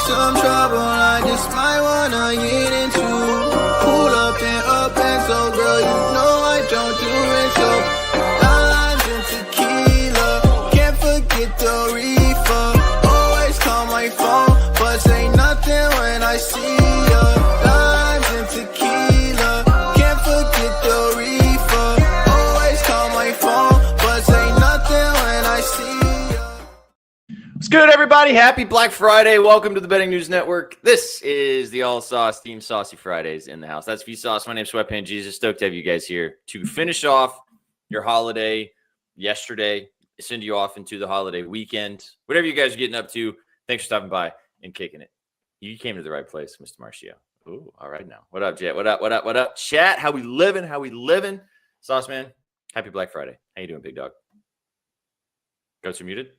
some trouble I just might wanna get into. Pull up and so girl, you know I don't do it. So limes and tequila, can't forget the reefer. Always call my phone, but say nothing when I see ya. Limes and tequila, can't forget the reefer. Always call my phone, but say nothing when I see ya. What's good, everybody? Happy Black Friday. Welcome to the Betting News Network. This is the All Sauce Team Saucy Fridays in the house. That's V-Sauce. My name's Sweatpants Jesus. Stoked to have you guys here to finish off your holiday yesterday, send you off into the holiday weekend. Whatever you guys are getting up to, thanks for stopping by and kicking it. You came to the right place, Mr. Marcio. Ooh, all right now. What up, Jet? What up? Chat, how we living? Sauce Man, happy Black Friday. How you doing, big dog? Goats are muted.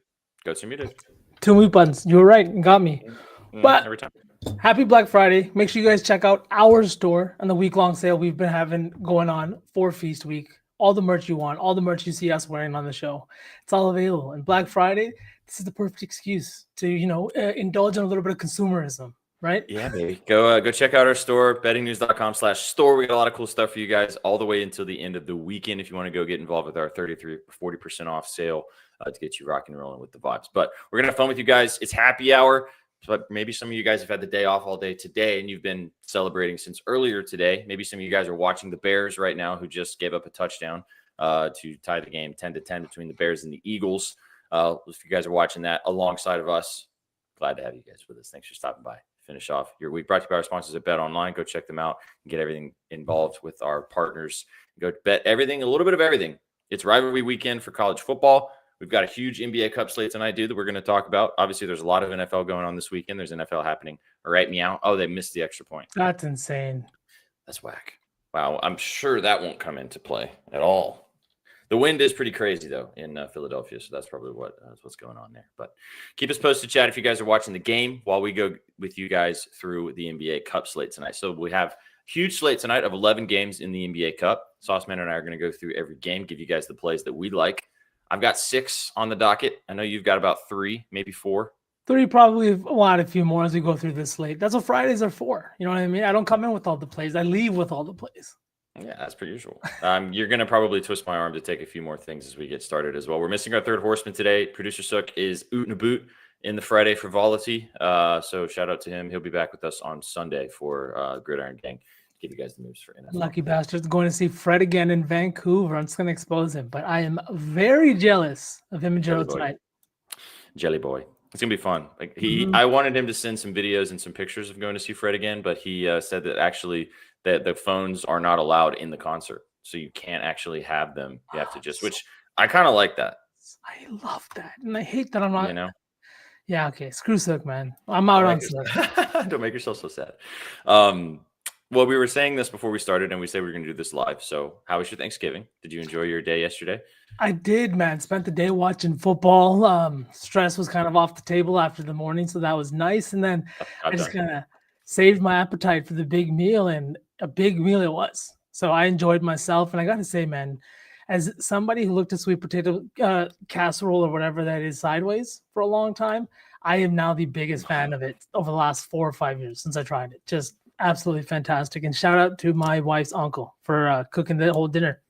Two mute buttons. You were right. You got me. But every time. Happy Black Friday. Make sure you guys check out our store and the week-long sale we've been having going on for Feast Week. All the merch you want, all the merch you see us wearing on the show, it's all available. And Black Friday, this is the perfect excuse to, indulge in a little bit of consumerism, right? Yeah, baby. Go check out our store, bettingnews.com/store. We got a lot of cool stuff for you guys all the way until the end of the weekend. If you want to go get involved with our 40% off sale to get you rocking and rolling with the vibes. But we're going to have fun with you guys. It's happy hour. But maybe some of you guys have had the day off all day today, and you've been celebrating since earlier today. Maybe some of you guys are watching the Bears right now, who just gave up a touchdown to tie the game 10-10 between the Bears and the Eagles. If you guys are watching that alongside of us, glad to have you guys with us. Thanks for stopping by. Finish off your week. Brought to you by our sponsors at Bet Online. Go check them out and get everything involved with our partners. Go bet everything, a little bit of everything. It's rivalry weekend for college football. We've got a huge NBA Cup slate tonight, dude, that we're going to talk about. Obviously, there's a lot of NFL going on this weekend. There's NFL happening. All right, meow. Oh, they missed the extra point. That's insane. That's whack. Wow, I'm sure that won't come into play at all. The wind is pretty crazy, though, in Philadelphia, so that's probably what's going on there. But keep us posted, chat, if you guys are watching the game while we go with you guys through the NBA Cup slate tonight. So we have huge slate tonight of 11 games in the NBA Cup. Sauceman and I are going to go through every game, give you guys the plays that we like. I've got 6 on the docket. I know you've got about 3, maybe 4. 3, probably. We'll add a few more as we go through this slate. That's what Fridays are for. You know what I mean? I don't come in with all the plays. I leave with all the plays. Yeah, that's per usual. You're going to probably twist my arm to take a few more things as we get started as well. We're missing our third horseman today. Producer Sook is oot and a boot in the Friday frivolity. So shout out to him. He'll be back with us on Sunday for Gridiron Gang. Give you guys the moves for NFL. Lucky bastards going to see Fred again in Vancouver. I'm just going to expose him, but I am very jealous of him and Joe tonight. Jelly boy. It's going to be fun. Like I wanted him to send some videos and some pictures of going to see Fred again, but he said that actually that the phones are not allowed in the concert. So you can't actually have them. You have to just, which I kind of like that. I love that. And I hate that I'm not, Yeah. Okay. Screw Sook, man. I'm out on Sook. Don't make yourself so sad. Well, we were saying this before we started, and we said we were going to do this live. So how was your Thanksgiving? Did you enjoy your day yesterday? I did, man. Spent the day watching football. Stress was kind of off the table after the morning, so that was nice. And then I just kind of saved my appetite for the big meal, and a big meal it was. So I enjoyed myself. And I got to say, man, as somebody who looked at sweet potato casserole or whatever that is sideways for a long time, I am now the biggest fan of it over the last 4 or 5 years since I tried it. Just absolutely fantastic. And shout out to my wife's uncle for cooking the whole dinner.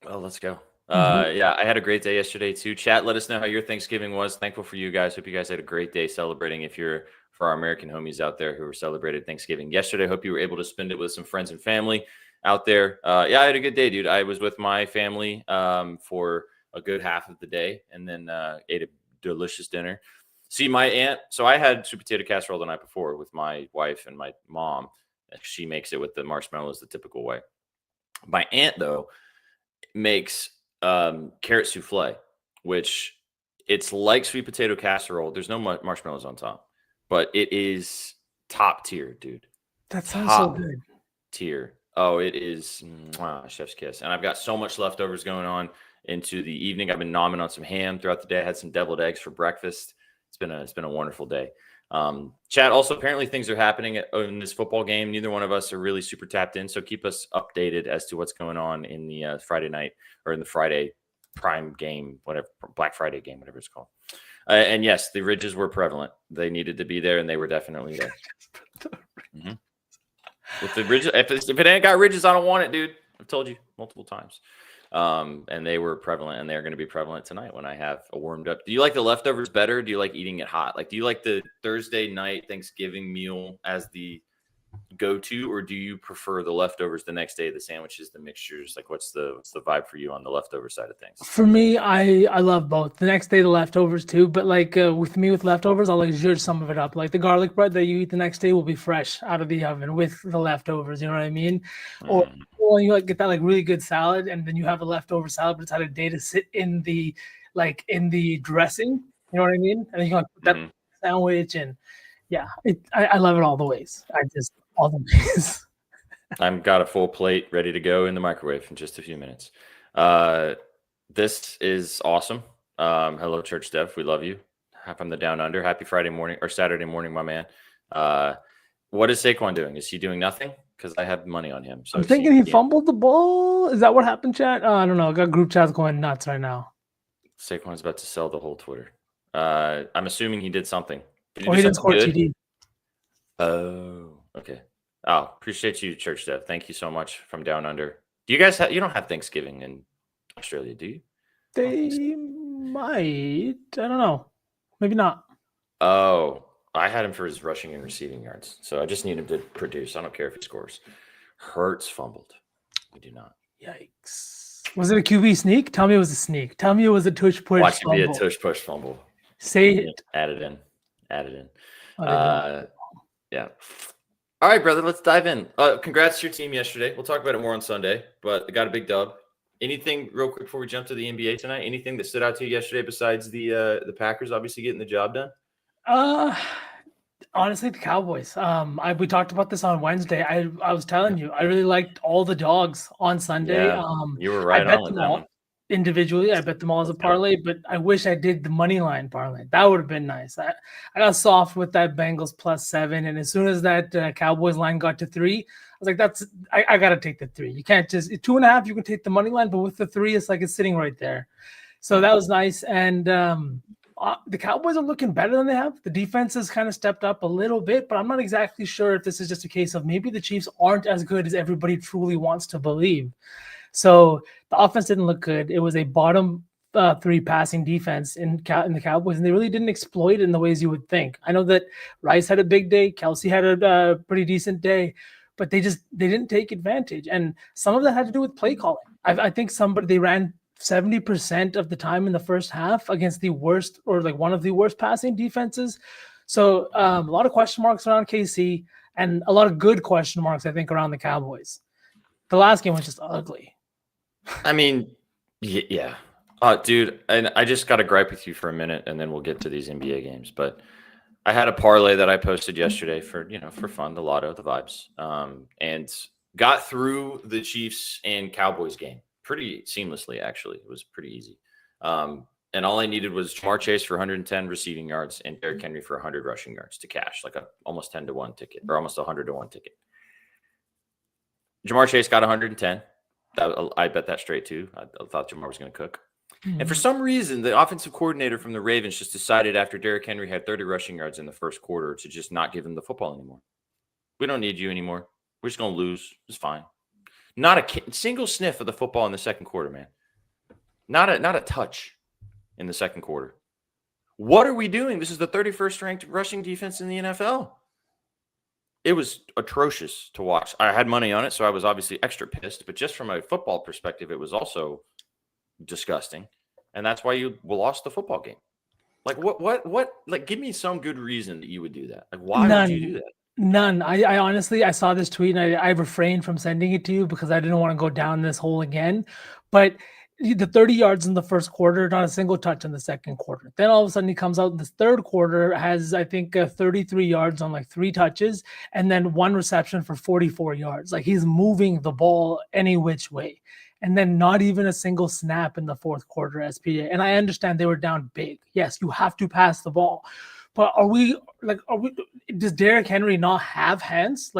Well, let's go. Yeah, I had a great day yesterday too. Chat, let us know how your Thanksgiving was. Thankful for you guys. Hope you guys had a great day celebrating. If you're for our American homies out there who were celebrated Thanksgiving yesterday, hope you were able to spend it with some friends and family out there. Yeah, I had a good day, dude. I was with my family for a good half of the day, and then ate a delicious dinner. See, my aunt, so I had sweet potato casserole the night before with my wife and my mom. She makes it with the marshmallows the typical way. My aunt, though, makes carrot souffle, which it's like sweet potato casserole. There's no marshmallows on top, but it is top tier, dude. That sounds so good. Tier. Oh, it is chef's kiss. And I've got so much leftovers going on into the evening. I've been nomming on some ham throughout the day. I had some deviled eggs for breakfast. It's been a wonderful day. Chat, also, apparently things are happening in this football game. Neither one of us are really super tapped in, so keep us updated as to what's going on in the Friday night or in the Friday prime game, whatever, Black Friday game, whatever it's called. And yes, the ridges were prevalent. They needed to be there, and they were definitely there. Mm-hmm. If the ridges, if it ain't got ridges, I don't want it, dude. I've told you multiple times. And they were prevalent, and they're going to be prevalent tonight when I have a warmed up. Do you like the leftovers better? Do you like eating it hot? Like, do you like the Thursday night Thanksgiving meal as the go-to, or do you prefer the leftovers the next day, the sandwiches, the mixtures? Like, what's the vibe for you on the leftover side of things? For me, I love both. The next day, the leftovers too. But like with leftovers, I'll like zhuzh some of it up. Like the garlic bread that you eat the next day will be fresh out of the oven with the leftovers. You know what I mean? Or you like get that like really good salad, and then you have a leftover salad, but it's had a day to sit in the dressing. You know what I mean? And then you can like, put that sandwich, and yeah, I love it all the ways. All the ways. I've got a full plate ready to go in the microwave in just a few minutes. This is awesome. Hello, Church Dev. We love you. From the Down Under. Happy Friday morning or Saturday morning, my man. What is Saquon doing? Is he doing nothing? Because I have money on him. So I'm thinking he fumbled the ball. Is that what happened, chat? I don't know. I got group chats going nuts right now. Saquon's about to sell the whole Twitter. I'm assuming he did something. He didn't score TD. Oh, okay. Oh, appreciate you, Church Dev. Thank you so much from Down Under. Do you guys you don't have Thanksgiving in Australia, do you? They might. I don't know. Maybe not. Oh, I had him for his rushing and receiving yards. So I just need him to produce. I don't care if he scores. Hurts fumbled. We do not. Yikes. Was it a QB sneak? Tell me it was a sneak. Tell me it was a tush push Watch fumble. it be a tush push fumble. Say it. Add it in. Oh, yeah. All right, brother, let's dive in. Congrats to your team yesterday. We'll talk about it more on Sunday, but they got a big dub. Anything real quick before we jump to the NBA tonight? Anything that stood out to you yesterday besides the Packers obviously getting the job done? Honestly, the Cowboys. We talked about this on Wednesday. I was telling you, I really liked all the dogs on Sunday. Yeah, you were right on with that one. Individually, I bet them all as a parlay, but I wish I did the money line parlay. That would have been nice. I got soft with that Bengals +7, and as soon as that Cowboys line got to 3, I was like, I got to take the 3. You can't just 2.5. You can take the money line, but with the 3, it's like it's sitting right there. So that was nice, and the Cowboys are looking better than they have. The defense has kind of stepped up a little bit, but I'm not exactly sure if this is just a case of maybe the Chiefs aren't as good as everybody truly wants to believe. So the offense didn't look good. It was a bottom 3 passing defense in the Cowboys, and they really didn't exploit it in the ways you would think. I know that Rice had a big day, Kelsey had a pretty decent day, but they didn't take advantage. And some of that had to do with play calling. I think they ran 70% of the time in the first half against the worst, or like one of the worst passing defenses. So a lot of question marks around KC and a lot of good question marks, I think, around the Cowboys. The last game was just ugly. I mean, yeah. Dude, and I just got to gripe with you for a minute, and then we'll get to these NBA games. But I had a parlay that I posted yesterday for fun, the lotto, the vibes, and got through the Chiefs and Cowboys game pretty seamlessly, actually. It was pretty easy. And all I needed was Jamar Chase for 110 receiving yards and Derrick Henry for 100 rushing yards to cash, like a almost 10-1 ticket, or almost 100-1 ticket. Jamar Chase got 110. I bet that straight too. I thought Jamar was going to cook. And for some reason, the offensive coordinator from the Ravens just decided after Derrick Henry had 30 rushing yards in the first quarter to just not give him the football anymore. We don't need you anymore. We're just going to lose. It's fine. Not a single sniff of the football in the second quarter, man. Not a touch in the second quarter. What are we doing? This is the 31st ranked rushing defense in the NFL. It was atrocious to watch. I had money on it, so I was obviously extra pissed. But just from a football perspective, it was also disgusting. And that's why you lost the football game. Like, what? Like, give me some good reason that you would do that. Like, why would you do that? None. I honestly, I saw this tweet and I refrained from sending it to you because I didn't want to go down this hole again. But the 30 yards in the first quarter, not a single touch in the second quarter. Then all of a sudden he comes out in the third quarter, has, I think, 33 yards on like 3 touches, and then 1 reception for 44 yards. Like, he's moving the ball any which way. And then not even a single snap in the fourth quarter, SPA. And I understand they were down big. Yes, you have to pass the ball. But does Derrick Henry not have hands?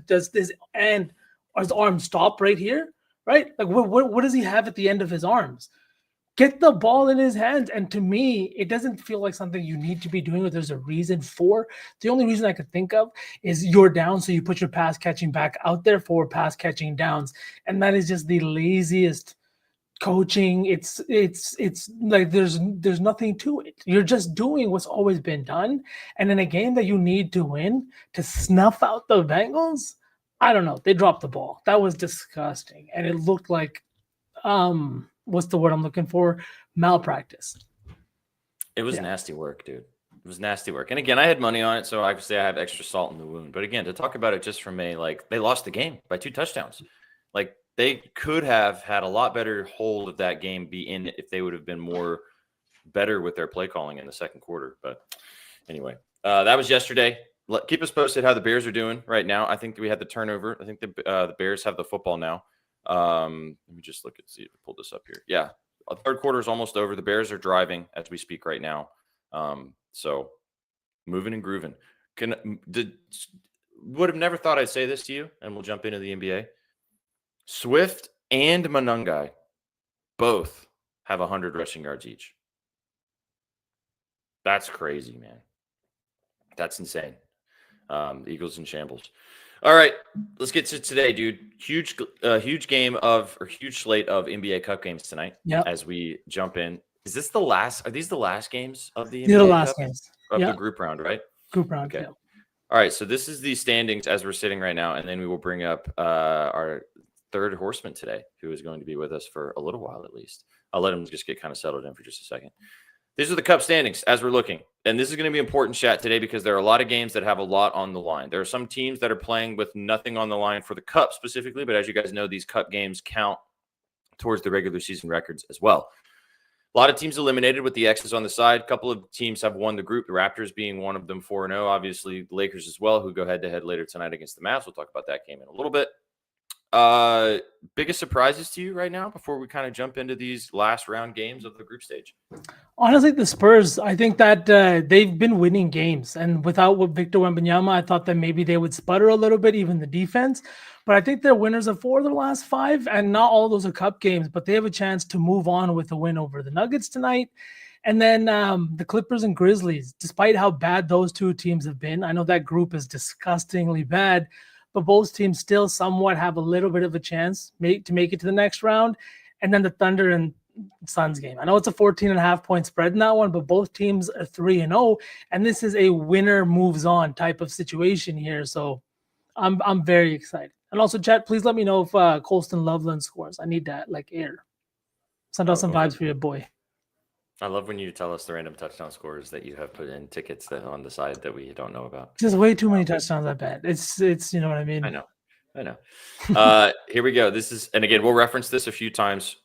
Does his arm stop right here? Right? Like, what does he have at the end of his arms? get the ball in his hands. And to me, it doesn't feel like something you need to be doing or there's a reason for. The only reason I could think of is you're down, so you put your pass catching back out there for pass catching downs. And that is just the laziest coaching. It's like there's nothing to it. You're just doing what's always been done. And in a game that you need to win to snuff out the Bengals, I don't know. They dropped the ball. That was disgusting. And it looked like what's the word I'm looking for? Malpractice. It was nasty work, dude. It was nasty work. And again, I had money on it, so obviously I have extra salt in the wound. But again, to talk about it just from they lost the game by 2 touchdowns. Like, they could have had a lot better hold of that game be in if they would have been more better with their play calling in the second quarter. But anyway, that was yesterday. Keep us posted how the Bears are doing right now. I think we had the turnover. I think the Bears have the football now. Let me just look and see if I pull this up here. Yeah, third quarter is almost over. The Bears are driving as we speak right now. So moving and grooving. Would have never thought I'd say this to you, and we'll jump into the NBA. Swift and Monungai both have 100 rushing yards each. That's crazy, man. That's insane. The Eagles in shambles. All right, let's get to today, dude. Huge slate of NBA Cup games tonight. Yeah. As we jump in, is this the last? Are these the last games of the NBA They're the last Cup? games Of the group round, right? Group round. Okay. Yeah. All right, so this is the standings as we're sitting right now, and then we will bring up our third horseman today, who is going to be with us for a little while at least. I'll let him just get kind of settled in for just a second. These are the Cup standings as we're looking. And this is going to be important chat today because there are a lot of games that have a lot on the line. There are some teams that are playing with nothing on the line for the Cup specifically, but as you guys know, these Cup games count towards the regular season records as well. A lot of teams eliminated with the X's on the side. A couple of teams have won the group, the Raptors being one of them 4-0. Obviously, the Lakers as well, who go head-to-head later tonight against the Mavs. We'll talk about that game in a little bit. Biggest surprises to you right now before we kind of jump into these last round games of the group stage? Honestly, the Spurs, I think that they've been winning games. And without Victor Wembanyama, I thought that maybe they would sputter a little bit, even the defense. But I think they're winners of 4 of their last 5. And not all those are Cup games, but they have a chance to move on with a win over the Nuggets tonight. And then the Clippers and Grizzlies, despite how bad those two teams have been, I know that group is disgustingly bad, but both teams still somewhat have a little bit of a chance to make it to the next round. And then the Thunder and Suns game. I know it's a 14.5-point spread in that one, but both teams are 3-0, and this is a winner moves on type of situation here. So I'm very excited. And also, chat, please let me know if Colston Loveland scores. I need that air. Send out some vibes for your boy. I love when you tell us the random touchdown scores that you have put in tickets that on the side that we don't know about. Just way too many touchdowns, I bet. It's you know what I mean? I know. Here we go. This is, and again, we'll reference this a few times.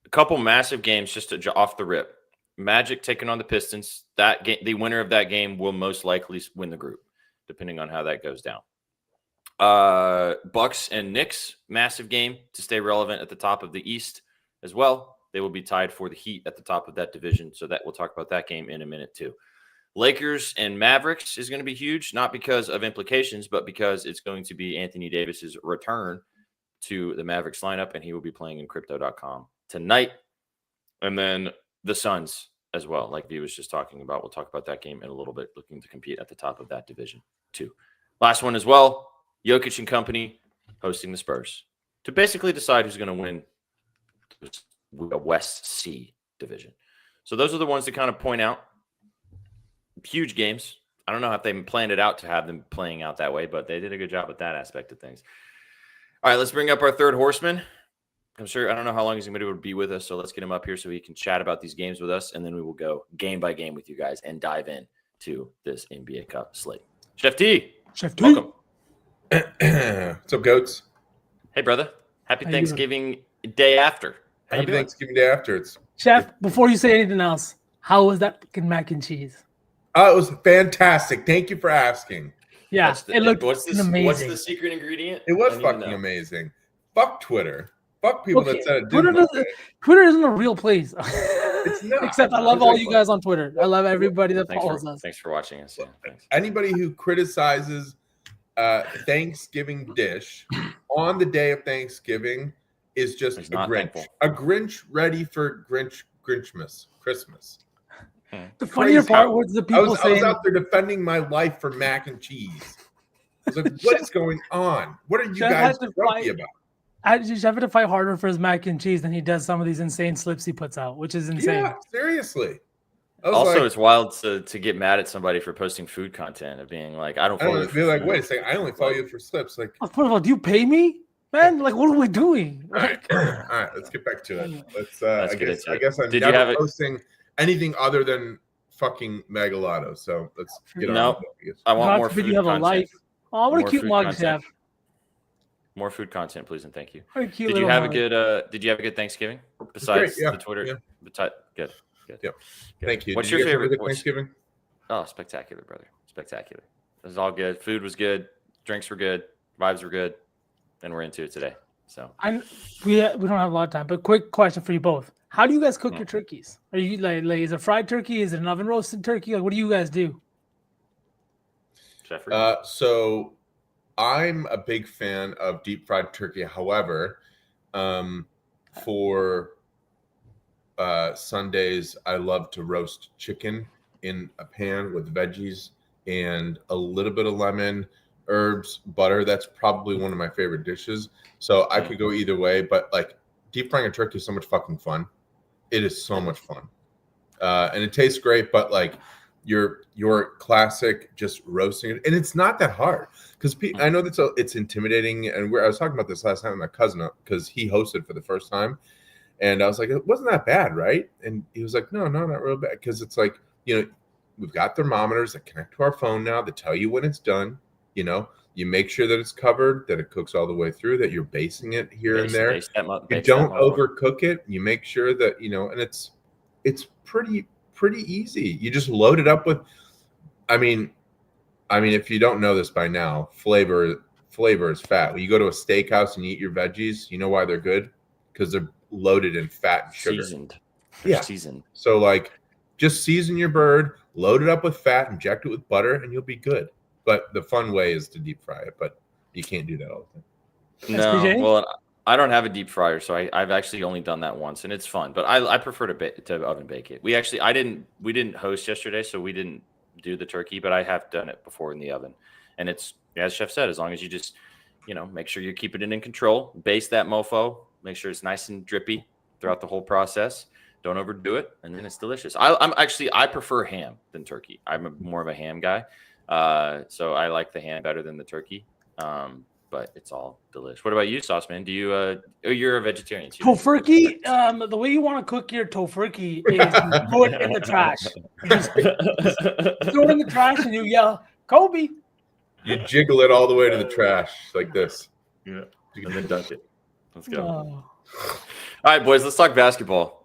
A couple massive games just off the rip. Magic taking on the Pistons. That game, the winner of that game will most likely win the group, depending on how that goes down. Bucks and Knicks, massive game to stay relevant at the top of the East as well. They will be tied for the Heat at the top of that division. So that we'll talk about that game in a minute too. Lakers and Mavericks is going to be huge, not because of implications, but because it's going to be Anthony Davis's return to the Mavericks lineup, and he will be playing in crypto.com tonight. And then the Suns as well, like V was just talking about. We'll talk about that game in a little bit, looking to compete at the top of that division too. Last one as well, Jokic and company hosting the Spurs to basically decide who's going to win a West C division. So those are the ones that kind of point out huge games. I don't know if they planned it out to have them playing out that way, but they did a good job with that aspect of things. All right, let's bring up our third horseman. I don't know how long he's going to be with us, so let's get him up here so he can chat about these games with us, and then we will go game by game with you guys and dive in to this NBA Cup slate. Chef T. Welcome. What's up, goats? Hey, brother. Happy Thanksgiving day after. Happy Thanksgiving day after. It's Chef, before you say anything else, how was that fucking mac and cheese? It was fantastic. Thank you for asking. Yeah, it looked amazing. What's the secret ingredient? It was fucking amazing. Fuck Twitter. Fuck people that said it didn't. Twitter isn't a real place. It's not. Except I love all you guys on Twitter. I love everybody that follows us. Thanks for watching us. Yeah, thanks. Anybody who criticizes Thanksgiving dish on the day of Thanksgiving is just He's a not Grinch. thankful. A Grinch ready for Grinchmas, Christmas. The funnier part was the people I was saying, out there defending my life for mac and cheese. I was like, what is going on? What are you guys grumpy about? Jeff had to fight harder for his mac and cheese than he does some of these insane slips he puts out, which is insane. Yeah, seriously. Also, it's wild to get mad at somebody for posting food content of being like, I don't follow you. Be like, wait a second, I only follow you for slips. Like, first of all, do you pay me, man? Like, what are we doing? All right, let's get back to it. I guess I'm never posting anything other than fucking Megalotto. So let's get on. I want more food you have content. A life. Oh, what a cute mug you have. More food content, please, and thank you. Did you have a good Thanksgiving besides the Twitter? Yeah. Good. Yep. Thank you. What's your favorite Thanksgiving? Oh, spectacular, brother. Spectacular. It was all good. Food was good. Drinks were good. Vibes were good. And we're into it today. So we don't have a lot of time, but quick question for you both. How do you guys cook your turkeys? Are you like is it fried turkey? Is it an oven roasted turkey? Like, what do you guys do? Jeffrey? So I'm a big fan of deep fried turkey. However, for Sundays, I love to roast chicken in a pan with veggies and a little bit of lemon, herbs, butter. That's probably one of my favorite dishes. So I could go either way, but like deep frying a turkey is so much fucking fun. It is so much fun. And it tastes great, but like your classic just roasting it, and it's not that hard because I know that it's intimidating. And I was talking about this last night with my cousin because he hosted for the first time, and I was like, it wasn't that bad, right? And he was like, no, not real bad, because it's like, you know, we've got thermometers that connect to our phone now that tell you when it's done. You know, you make sure that it's covered, that it cooks all the way through, that you're basing it here and there. You don't overcook it. You make sure that, you know, and it's pretty easy. You just load it up with, I mean, if you don't know this by now, flavor is fat. When you go to a steakhouse and you eat your veggies, you know why they're good? Because they're loaded in fat and sugar. Seasoned. So like, just season your bird, load it up with fat, inject it with butter, and you'll be good. But the fun way is to deep fry it, but you can't do that all the time. No, well, I don't have a deep fryer, so I've actually only done that once, and it's fun. But I prefer to oven bake it. We didn't host yesterday, so we didn't do the turkey, but I have done it before in the oven, and it's, as Chef said, as long as you just, you know, make sure you're keeping it in control, base that mofo, make sure it's nice and drippy throughout the whole process. Don't overdo it, and then it's delicious. I prefer ham than turkey. I'm more of a ham guy. So I like the ham better than the turkey. But it's all delicious. What about you, Sauce Man? Do you you're a vegetarian too? Tofurkey, the way you want to cook your tofurkey is throw it in the trash. Just throw it in the trash and you yell, Kobe. You jiggle it all the way to the trash like this. Yeah. And then dunk it. Let's go. All right, boys, let's talk basketball.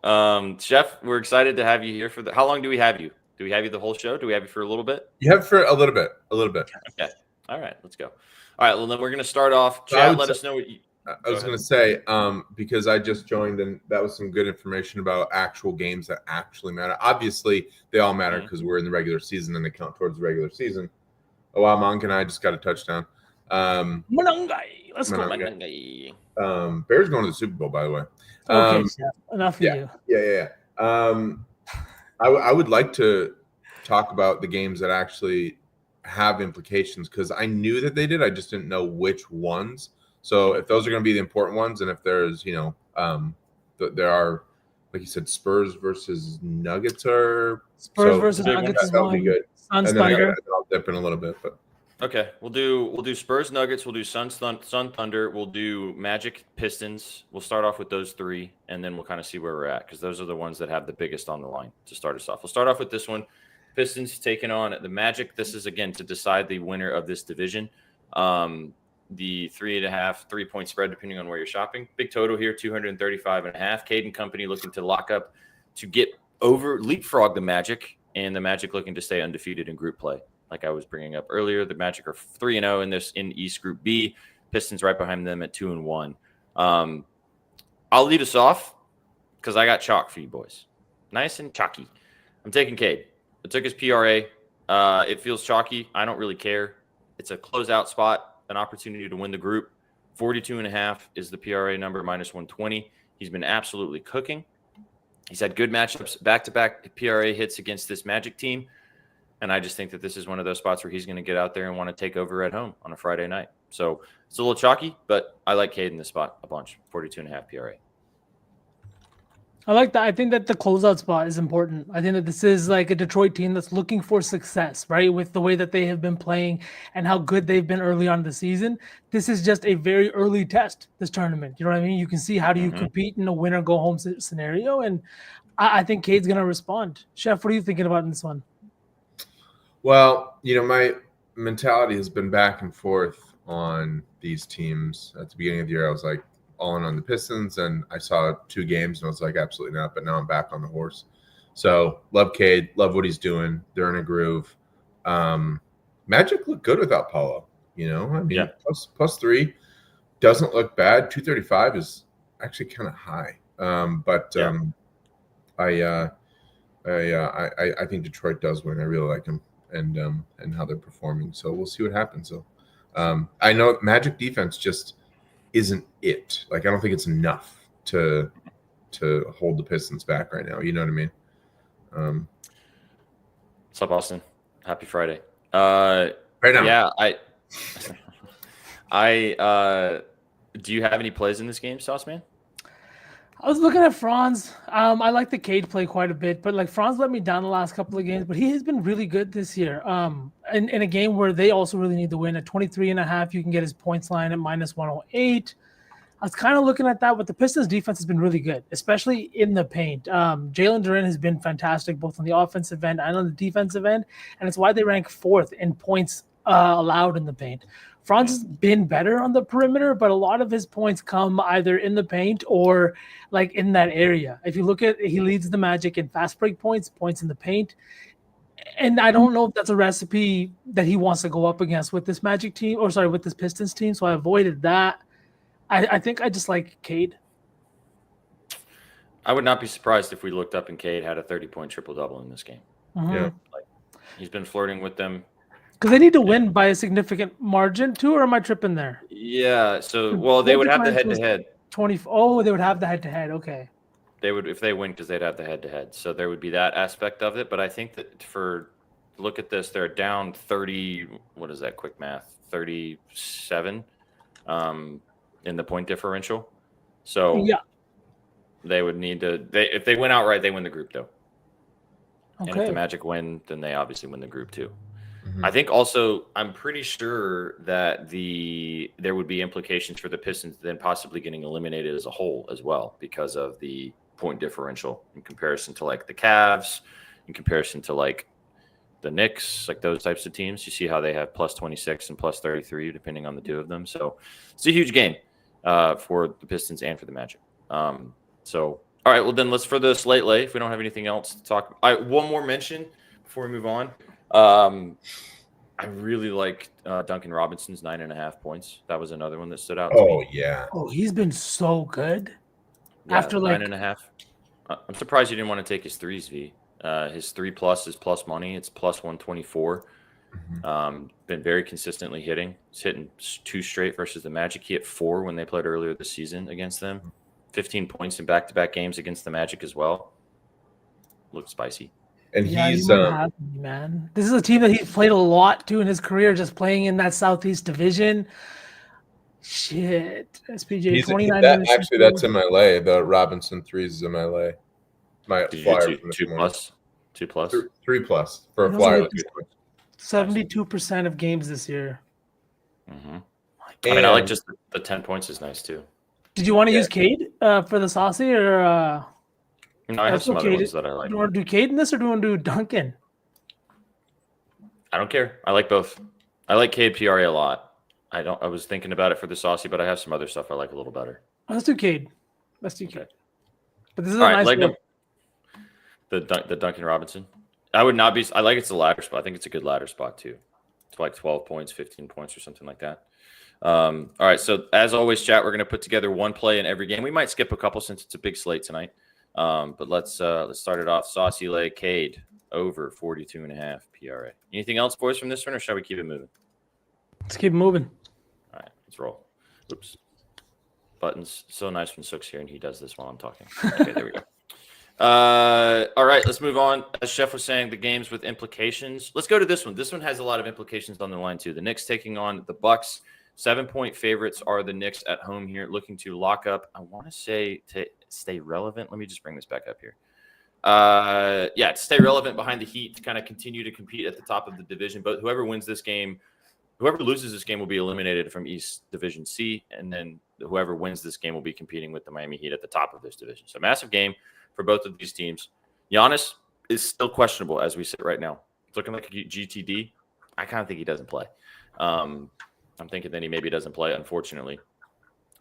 Chef, we're excited to have you here for how long do we have you? Do we have you the whole show? Do we have you for a little bit? You have for a little bit. Okay. All right, let's go. All right, well, then we're going to start off. Chad, let us know what you... I was going to say, because I just joined, and that was some good information about actual games that actually matter. Obviously, they all matter because we're in the regular season and they count towards the regular season. Oh, wow, Monk and I just got a touchdown. Manangai. Let's go, Manangai. Bears going to the Super Bowl, by the way. Okay, Chef. Enough of you. Yeah. I would like to talk about the games that actually have implications because I knew that they did. I just didn't know which ones. So if those are going to be the important ones, and if there's, you know, there are, like you said, Spurs versus Nuggets are versus Nuggets is that'll be good. Suns Thunder. I'll dip in a little bit, but okay, we'll do Spurs Nuggets, we'll do Sun Thunder, we'll do Magic Pistons. We'll start off with those three, and then we'll kind of see where we're at because those are the ones that have the biggest on the line to start us off. We'll start off with this one. Pistons taking on the Magic. This is, again, to decide the winner of this division. The 3.5 3-point spread, depending on where you're shopping. Big total here, 235.5. Caden Company looking to lock up to get leapfrog the Magic, and the Magic looking to stay undefeated in group play. Like I was bringing up earlier, the Magic are 3-0 in East Group B. Pistons right behind them at 2-1. I'll lead us off because I got chalk for you boys. Nice and chalky. I'm taking Cade. I took his PRA. It feels chalky. I don't really care. It's a closeout spot, an opportunity to win the group. 42.5 is the PRA number, minus 120. He's been absolutely cooking. He's had good matchups, back-to-back PRA hits against this Magic team. And I just think that this is one of those spots where he's going to get out there and want to take over at home on a Friday night. So it's a little chalky, but I like Cade in this spot a bunch, 42.5 PRA. I like that. I think that the closeout spot is important. I think that this is like a Detroit team that's looking for success, right? With the way that they have been playing and how good they've been early on in the season. This is just a very early test, this tournament. You know what I mean? You can see how do you compete in a win or go home scenario. And I think Cade's going to respond. Chef, what are you thinking about in this one? Well, my mentality has been back and forth on these teams. At the beginning of the year, I was like, all in on the Pistons, and I saw 2 games and I was like, absolutely not. But now I'm back on the horse. So love Cade, love what he's doing. They're in a groove. Magic looked good without Paulo. Plus 3 doesn't look bad. 235 is actually kind of high. I think Detroit does win. I really like them and how they're performing. So we'll see what happens. So I know Magic defense just isn't it. Like, I don't think it's enough to hold the Pistons back right now. You know what I mean? What's up, Austin? Happy Friday. Right now. Yeah, I do you have any plays in this game, Sauce Man? I was looking at Franz. I like the Cade play quite a bit, but like Franz let me down the last couple of games, but he has been really good this year. In a game where they also really need to win at 23.5, you can get his points line at minus 108. I was kind of looking at that, but the Pistons defense has been really good, especially in the paint. Jalen Duren has been fantastic, both on the offensive end and on the defensive end. And it's why they rank 4th in points allowed in the paint. Franz has been better on the perimeter, but a lot of his points come either in the paint or like in that area. If you look at, he leads the Magic in fast break points in the paint. And I don't know if that's a recipe that he wants to go up against with this Magic team, with this Pistons team. So I avoided that. I think I just like Cade. I would not be surprised if we looked up and Cade had a 30-point triple-double in this game. Yeah. He's been flirting with them. Because they need to win by a significant margin too, or am I tripping there? Yeah. So, they would have the head-to-head. 20. Oh, they would have the head-to-head. Okay. They would, if they win, because they'd have the head-to-head. So there would be that aspect of it. But I think that look at this, they're down 30. What is that? Quick math. 37 in the point differential. So yeah, they would need to. If they win outright, they win the group though. Okay. And if the Magic win, then they obviously win the group too. Mm-hmm. I think also I'm pretty sure that there would be implications for the Pistons then possibly getting eliminated as a whole as well because of the point differential in comparison to like the Cavs, in comparison to like the Knicks, like those types of teams. You see how they have plus 26 and plus 33 depending on the 2 of them. So it's a huge game for the Pistons and for the Magic. All right, well then let's for the slate lay. If we don't have anything else to talk about, one more mention before we move on. I really like Duncan Robinson's 9.5 points. That was another one that stood out to me. Yeah. Oh, he's been so good. Yeah, After like 9.5. I'm surprised you didn't want to take his threes, V. His 3+ is plus money. It's plus 124. Mm-hmm. Been very consistently hitting. He's hitting 2 straight versus the Magic. He hit 4 when they played earlier this season against them. 15 points in back-to-back games against the Magic as well. Looks spicy. And yeah, he's man. This is a team that he's played a lot too in his career, just playing in that Southeast Division. Shit, SPJ 29 minutes. Actually, that's in my lay. The Robinson 3s is in my lay. My flyer from 2+. 2+. 3+ for a flyer. 72% of games this year. Mm-hmm. I mean, I like just the 10 points is nice too. Did you want to use Cade for the saucy or? No, I have some other ones that I like. Do you want to do Cade in this or do you want to do Duncan? I don't care. I like both. I like Cade PRA a lot. I was thinking about it for the saucy, but I have some other stuff I like a little better. Let's do Cade. Let's do Cade. Okay. But this is all a right, nice like one. the Duncan Robinson. I would not be. I like it's a ladder spot. I think it's a good ladder spot too. It's like 12 points, 15 points, or something like that. All right. So as always, chat, we're going to put together one play in every game. We might skip a couple since it's a big slate tonight. But let's start it off. Saucy lay Cade over 42.5 PRA. Anything else, boys, from this one, or shall we keep it moving? Let's keep moving. All right, let's roll. Oops. Buttons. So nice when Sook's here and he does this while I'm talking. Okay, there we go. All right, let's move on. As Chef was saying, the games with implications. Let's go to this one. This one has a lot of implications on the line too. The Knicks taking on the Bucks. 7-point favorites are the Knicks at home here, looking to lock up. I want to say to stay relevant. Let me just bring this back up here. To stay relevant behind the Heat, to kind of continue to compete at the top of the division. But whoever wins this game, whoever loses this game will be eliminated from East Division C, and then whoever wins this game will be competing with the Miami Heat at the top of this division. So massive game for both of these teams. Giannis is still questionable as we sit right now. It's looking like a GTD. I kind of think he doesn't play. I'm thinking that he maybe doesn't play, unfortunately.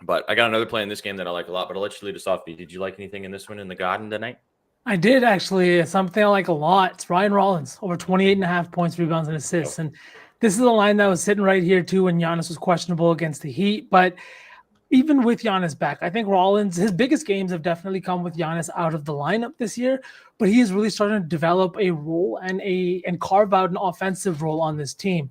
But I got another play in this game that I like a lot, but I'll let you lead us off, B. Did you like anything in this one in the Garden tonight? I did, actually. Something I like a lot. It's Ryan Rollins, over 28.5 points, rebounds, and assists. And this is the line that was sitting right here, too, when Giannis was questionable against the Heat. But even with Giannis back, I think Rollins, his biggest games have definitely come with Giannis out of the lineup this year. But he is really starting to develop a role and carve out an offensive role on this team.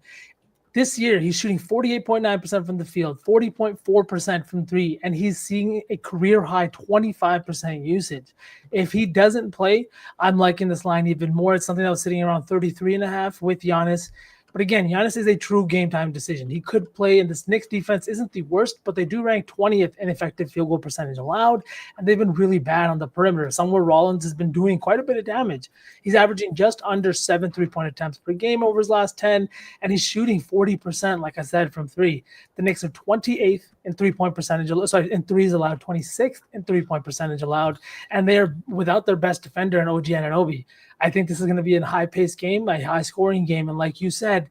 This year, he's shooting 48.9% from the field, 40.4% from three, and he's seeing a career-high 25% usage. If he doesn't play, I'm liking this line even more. It's something that was sitting around 33.5 with Giannis. But again, Giannis is a true game-time decision. He could play, and this Knicks defense isn't the worst, but they do rank 20th in effective field goal percentage allowed, and they've been really bad on the perimeter, somewhere Rollins has been doing quite a bit of damage. He's averaging just under 7 3-point attempts per game over his last 10, and he's shooting 40%, like I said, from three. The Knicks are 28th in three-point percentage, in threes allowed, 26th in three-point percentage allowed, and they're without their best defender in OG Anunoby. I think this is going to be a high-paced game, a high-scoring game, and like you said,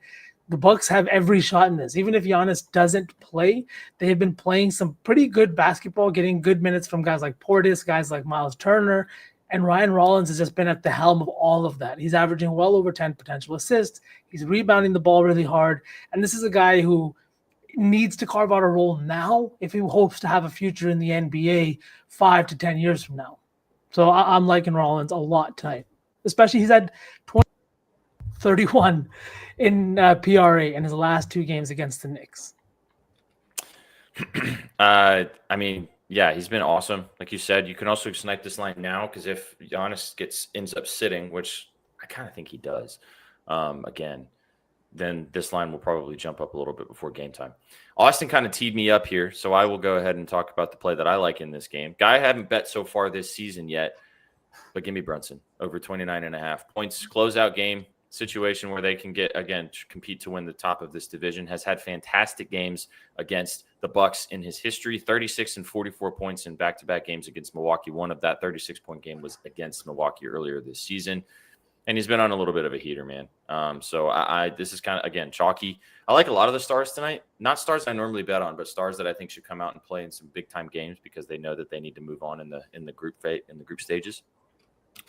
the Bucks have every shot in this. Even if Giannis doesn't play, they have been playing some pretty good basketball, getting good minutes from guys like Portis, guys like Miles Turner, and Ryan Rollins has just been at the helm of all of that. He's averaging well over 10 potential assists. He's rebounding the ball really hard, and this is a guy who needs to carve out a role now if he hopes to have a future in the NBA 5 to 10 years from now. So I'm liking Rollins a lot tonight. Especially he's had 31 in PRA in his last two games against the Knicks. He's been awesome. Like you said, you can also snipe this line now because if Giannis ends up sitting, which I kind of think he does, then this line will probably jump up a little bit before game time. Austin kind of teed me up here, so I will go ahead and talk about the play that I like in this game. Guy I haven't bet so far this season yet, but give me Brunson over 29.5 points. Closeout game situation where they can compete to win the top of this division. Has had fantastic games against the Bucks in his history. 36 and 44 points in back-to-back games against Milwaukee. One of that 36-point game was against Milwaukee earlier this season. And he's been on a little bit of a heater, man. This is kind of, again, chalky. I like a lot of the stars tonight. Not stars I normally bet on, but stars that I think should come out and play in some big-time games because they know that they need to move on in the group stages.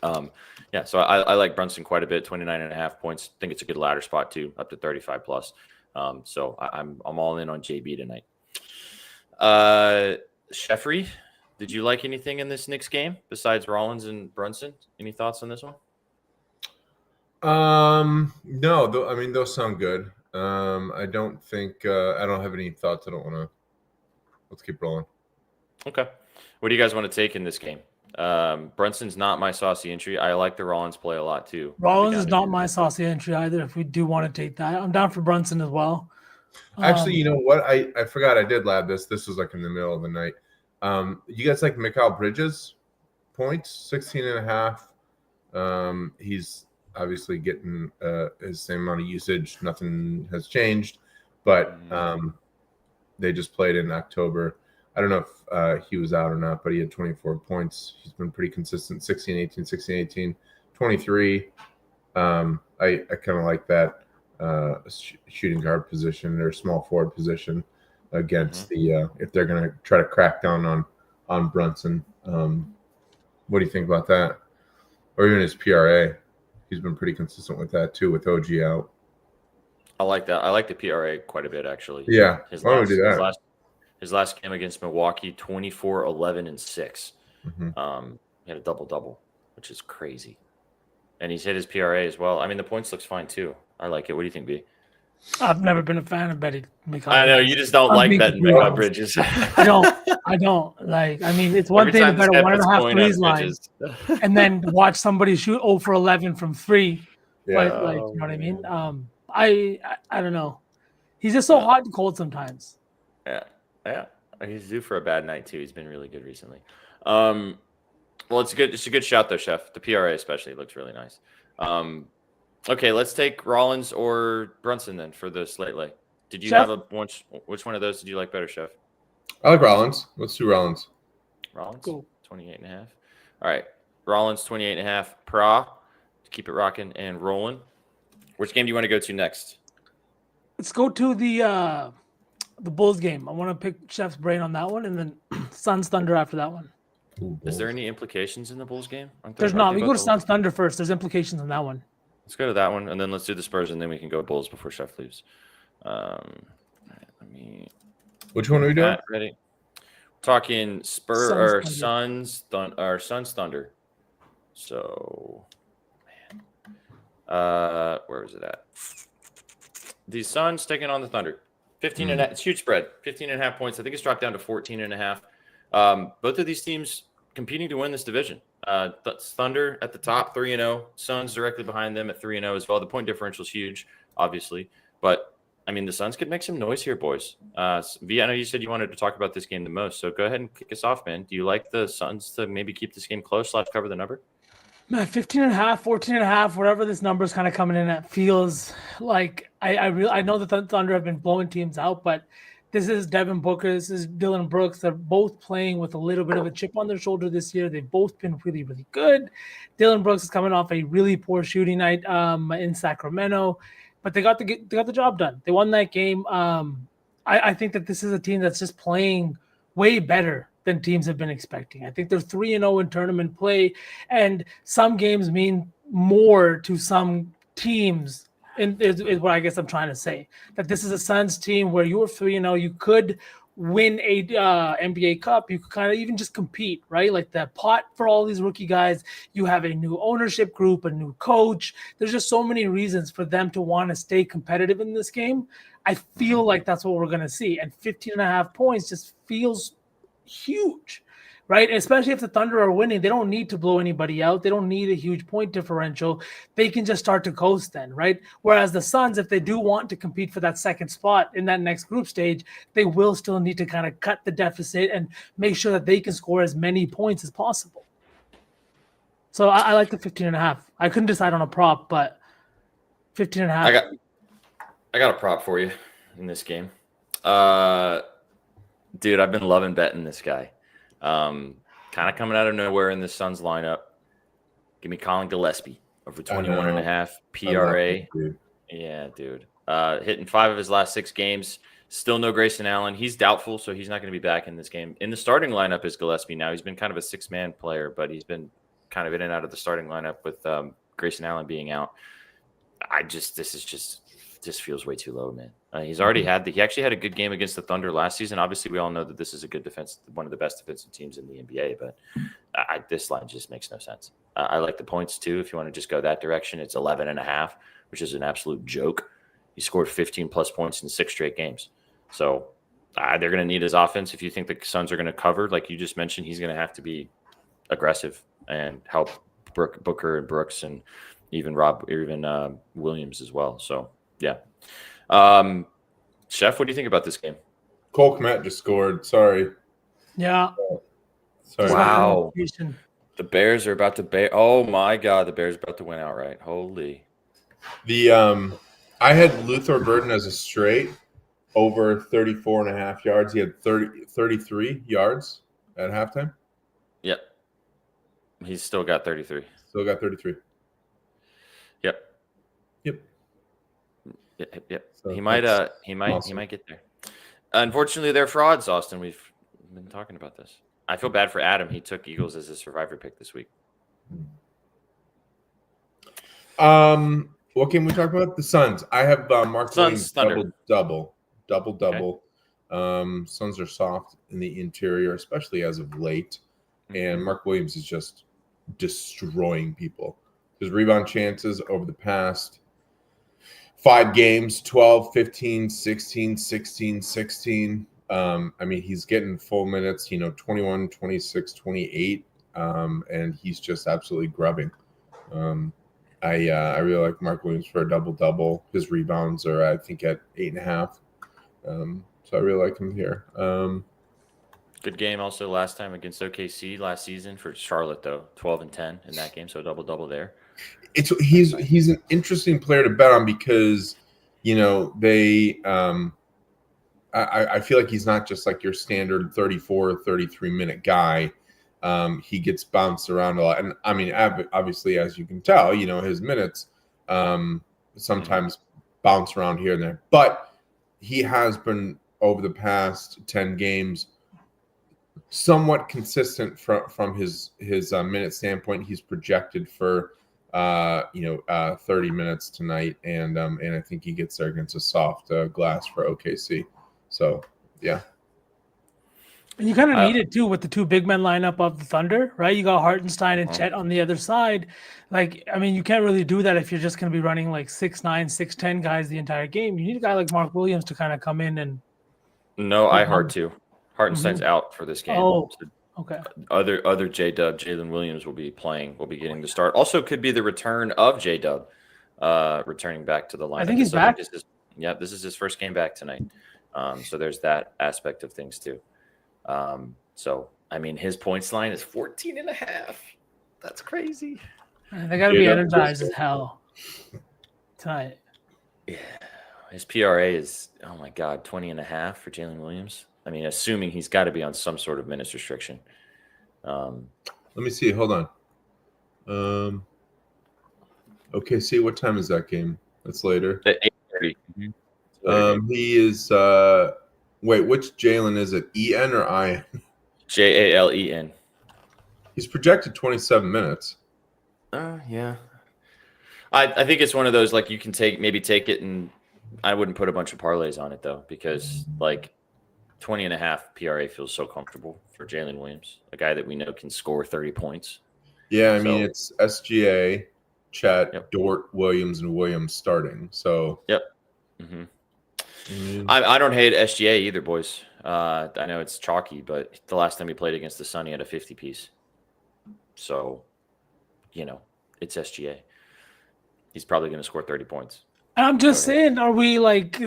So I like Brunson quite a bit, 29.5 points. Think it's a good ladder spot too, up to 35 plus. So I'm all in on JB tonight. Sheffrey, did you like anything in this Knicks game besides Rollins and Brunson? Any thoughts on this one? No, those sound good. I don't think I don't have any thoughts. I don't want to. Let's keep rolling. Okay. What do you guys want to take in this game? Brunson's not my saucy entry. I like the Rollins play a lot too. Rollins is not my saucy entry either. If we do want to take that, I'm down for Brunson as well. Actually, you know what? I forgot I did lab this. This was like in the middle of the night. You guys like Mikal Bridges points, 16.5. He's obviously getting his same amount of usage. Nothing has changed, but they just played in October. I don't know if he was out or not, but he had 24 points. He's been pretty consistent, 16-18, 16-18, 23. I kind of like that shooting guard position or small forward position against the if they're going to try to crack down on Brunson. What do you think about that? Or even his PRA. He's been pretty consistent with that too, with OG out. I like that. I like the PRA quite a bit, actually. Yeah. Why don't we do that? His last game against Milwaukee, 24, 11, and 6. He had a double-double, which is crazy. And he's hit his PRA as well. I mean, the points looks fine, too. I like it. What do you think, B? I've never been a fan of betting make-up. I know you just don't I'm like being betting completely make-up honest. bridges. I don't. Like, I mean, it's one Every thing to time this bet a guy 1.5 puts coin threes on line bridges. and then watch somebody shoot 0 for 11 from 3. Yeah. But like, you know what I mean? man. I don't know. He's just so hot and cold sometimes. Yeah. He's due for a bad night too. He's been really good recently. Well, it's a good shot though, Chef. The PRA especially looks really nice. Okay, let's take Rollins or Brunson then for the slate lay. Did you Chef? have which one of those did you like better, Chef? I like Rollins. Let's do Rollins. Rollins, Cool. 28.5. All right, Rollins 28.5. Pra to keep it rocking and rolling. Which game do you want to go to next? Let's go to the Bulls game. I want to pick Chef's brain on that one, and then Suns Thunder after that one. Ooh, Is there any implications in the Bulls game? There's not. We go to Suns Thunder first. There's implications on that one. Let's go to that one, and then let's do the Spurs, and then we can go Bulls before Chef leaves. All right, let me. Which one are we doing? Matt, ready? Talking Suns Thunder. So, man, where is it at? The Suns taking on the Thunder. 15 and a half. It's huge spread. 15.5 points. I think it's dropped down to 14.5. Both of these teams competing to win this division. Thunder at the top, 3-0. Suns directly behind them at 3-0 as well. The point differential is huge, obviously, but I mean the Suns could make some noise here, boys. V, I know you said you wanted to talk about this game the most, so go ahead and kick us off, man. Do you like the Suns to maybe keep this game close / cover the number? Man, 15.5, 14.5, whatever this number is kind of coming in at, feels like I know the Thunder have been blowing teams out, but this is Devin Booker, this is Dylan Brooks. They're both playing with a little bit of a chip on their shoulder this year. They've both been really, really good. Dylan Brooks is coming off a really poor shooting night in Sacramento, but they got the job done. They won that game. I think that this is a team that's just playing way better than teams have been expecting. I think they're 3-0 in tournament play, and some games mean more to some teams. Is what I guess I'm trying to say. That this is a Suns team where you're 3-0, you could win a NBA Cup. You could kind of even just compete, right? Like the pot for all these rookie guys. You have a new ownership group, a new coach. There's just so many reasons for them to want to stay competitive in this game. I feel like that's what we're going to see. And 15.5 points just feels huge, right? Especially if the Thunder are winning, they don't need to blow anybody out. They don't need a huge point differential. They can just start to coast then, right? Whereas the Suns, if they do want to compete for that second spot in that next group stage, they will still need to kind of cut the deficit and make sure that they can score as many points as possible. So I like the 15.5. I couldn't decide on a prop, but 15.5. I got a prop for you in this game. Dude, I've been loving betting this guy. Kind of coming out of nowhere in the Suns lineup. Give me Colin Gillespie over 21.5 PRA. Yeah, dude. Hitting 5 of his last 6 games. Still no Grayson Allen. He's doubtful, so he's not going to be back in this game. In the starting lineup is Gillespie now. He's been kind of a 6-man player, but he's been kind of in and out of the starting lineup with Grayson Allen being out. This feels way too low, man. He's already he actually had a good game against the Thunder last season. Obviously, we all know that this is a good defense, one of the best defensive teams in the NBA, but this line just makes no sense. I like the points too. If you want to just go that direction, it's 11.5, which is an absolute joke. He scored 15 plus points in 6 straight games. So they're going to need his offense. If you think the Suns are going to cover, like you just mentioned, he's going to have to be aggressive and help Booker and Brooks and even Williams as well. So yeah. Chef, what do you think about this game? Cole Kmet just scored. Sorry. Yeah. Sorry. Wow. The Bears are about to oh my God, the Bears are about to win outright. Holy. I had Luther Burden as a straight over 34.5 yards. He had 33 yards at halftime. Yep. He's still got 33. Still got 33. Yep. So he might get there. Unfortunately, they're frauds, Austin. We've been talking about this. I feel bad for Adam. He took Eagles as a survivor pick this week. What game we talk about? The Suns. I have Mark Williams double. Okay. Suns are soft in the interior, especially as of late, and Mark Williams is just destroying people. His rebound chances over the past 5 games, 12, 15, 16, 16, 16. I mean, he's getting full minutes, 21, 26, 28, and he's just absolutely grubbing. I really like Mark Williams for a double-double. His rebounds are, I think, at 8.5. So I really like him here. Good game also last time against OKC last season for Charlotte, though. 12 and 10 in that game, so double-double there. He's an interesting player to bet on because, they I feel like he's not just like your standard 34 or 33-minute guy. He gets bounced around a lot. And, I mean, obviously, as you can tell, his minutes sometimes bounce around here and there. But he has been, over the past 10 games, somewhat consistent from his minute standpoint. He's projected for 30 minutes tonight, and I think he gets there against a soft glass for OKC. So yeah, and you kind of need it too with the 2 big men lineup of the Thunder, right? You got Hartenstein and Chet on the other side. Like, I mean, you can't really do that if you're just going to be running like 6'9", 6'10" guys the entire game. You need a guy like Mark Williams to kind of come in and. No, I heard too. Hartenstein's out for this game. Oh, okay. Other J-Dub, Jalen Williams will be getting the start. Also could be the return of J-Dub, returning back to the lineup. I think he's back. This is his first game back tonight. So there's that aspect of things too. So, I mean, his points line is 14.5. That's crazy. They got to be energized as hell tonight. Yeah. His PRA is, oh my God, 20.5 for Jalen Williams. I mean, assuming he's got to be on some sort of minutes restriction. Let me see. Hold on. Okay, see, what time is that game? That's later. At 8:30. He is wait, which Jalen is it? EN or IN? JALEN. He's projected 27 minutes. Yeah. I think it's one of those, like, you can take it, and I wouldn't put a bunch of parlays on it though, because like 20.5 PRA feels so comfortable for Jalen Williams, a guy that we know can score 30 points. Yeah, I mean, it's SGA, Chet, Dort, Williams, and Williams starting. So yep. I don't hate SGA either, boys. I know it's chalky, but the last time he played against the Sun, he had a 50-piece. So, it's SGA. He's probably going to score 30 points. I'm just saying, are we like,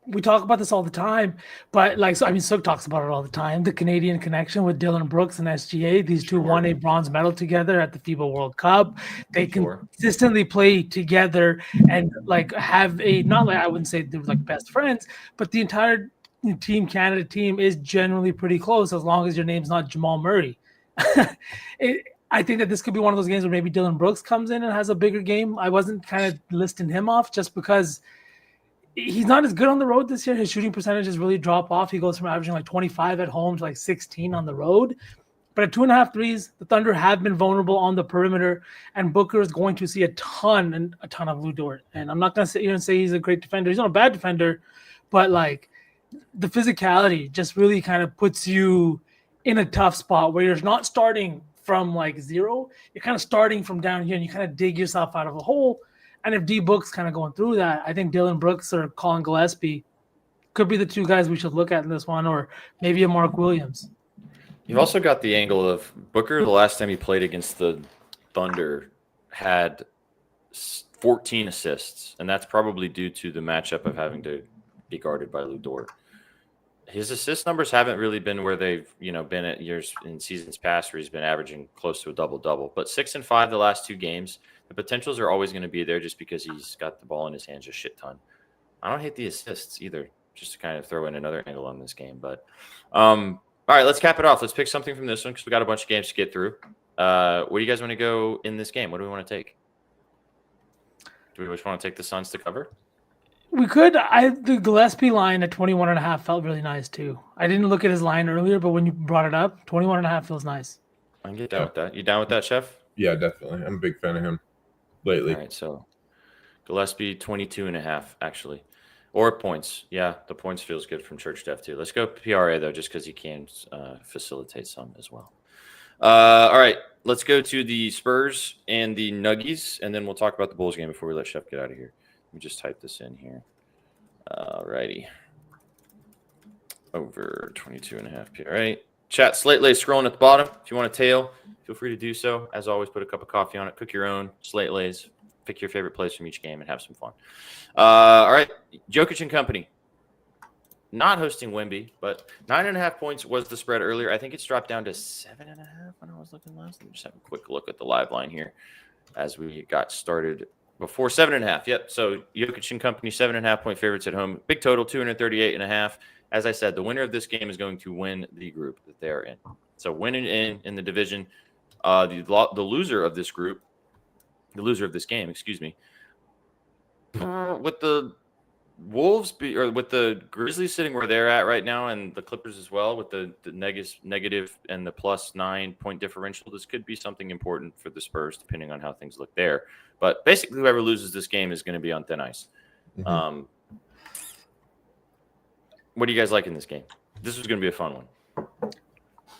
we talk about this all the time, but like, so I mean, Sook talks about it all the time. The Canadian connection with Dylan Brooks and SGA, these two won a bronze medal together at the FIBA World Cup. They consistently play together and like have not like, I wouldn't say they're like best friends, but the entire Team Canada team is generally pretty close as long as your name's not Jamal Murray. I think that this could be one of those games where maybe Dylan Brooks comes in and has a bigger game. I wasn't kind of listing him off just because he's not as good on the road this year. His shooting percentages really drop off. He goes from averaging like 25 at home to like 16 on the road. But at 2.5 threes, the Thunder have been vulnerable on the perimeter, and Booker is going to see a ton of Lou Dort. And I'm not going to sit here and say he's a great defender. He's not a bad defender, but like the physicality just really kind of puts you in a tough spot where you're not starting from like zero. You're kind of starting from down here and you kind of dig yourself out of a hole. And if D Book's kind of going through that, I think Dylan Brooks or Colin Gillespie could be the two guys we should look at in this one, or maybe a Mark Williams. You've also got the angle of Booker. The last time he played against the Thunder had 14 assists, and that's probably due to the matchup of having to be guarded by Lou Dort. His assist numbers haven't really been where they've been at years in seasons past, where he's been averaging close to a double-double. But 6 and 5 the last 2 games, the potentials are always going to be there just because he's got the ball in his hands a shit ton. I don't hate the assists either, just to kind of throw in another angle on this game. But all right, let's cap it off. Let's pick something from this one because we got a bunch of games to get through. Where do you guys want to go in this game? What do we want to take? Do we just want to take the Suns to cover? We could. The Gillespie line at 21.5 felt really nice too. I didn't look at his line earlier, but when you brought it up, 21.5 feels nice. I can get down with that. You down with that, Chef? Yeah, definitely. I'm a big fan of him lately. All right, so Gillespie 22.5 actually, or points. Yeah, the points feels good from Church Def too. Let's go PRA though, just because he can facilitate some as well. All right, let's go to the Spurs and the Nuggies, and then we'll talk about the Bulls game before we let Chef get out of here. me just type this in here. Alrighty. Over 22.5 PRA. Chat, Slate Lays scrolling at the bottom. If you want a tail, feel free to do so. As always, put a cup of coffee on it. Cook your own Slate Lays. Pick your favorite plays from each game and have some fun. All right. Jokic and company. Not hosting Wemby, but 9.5 points was the spread earlier. I think it's dropped down to 7.5 when I was looking last. Let me just have a quick look at the live line here as we got started before 7.5. Yep. So Jokic and company, 7.5 point favorites at home. Big total, 238.5. As I said, the winner of this game is going to win the group that they're in. So winning in the division, the loser of this group, the loser of this game, excuse me, with the Wolves or with the Grizzlies sitting where they're at right now, and the Clippers as well, with the negative and the plus 9 point differential, this could be something important for the Spurs, depending on how things look there. But basically, whoever loses this game is going to be on thin ice. Mm-hmm. What do you guys like in this game? This was going to be a fun one.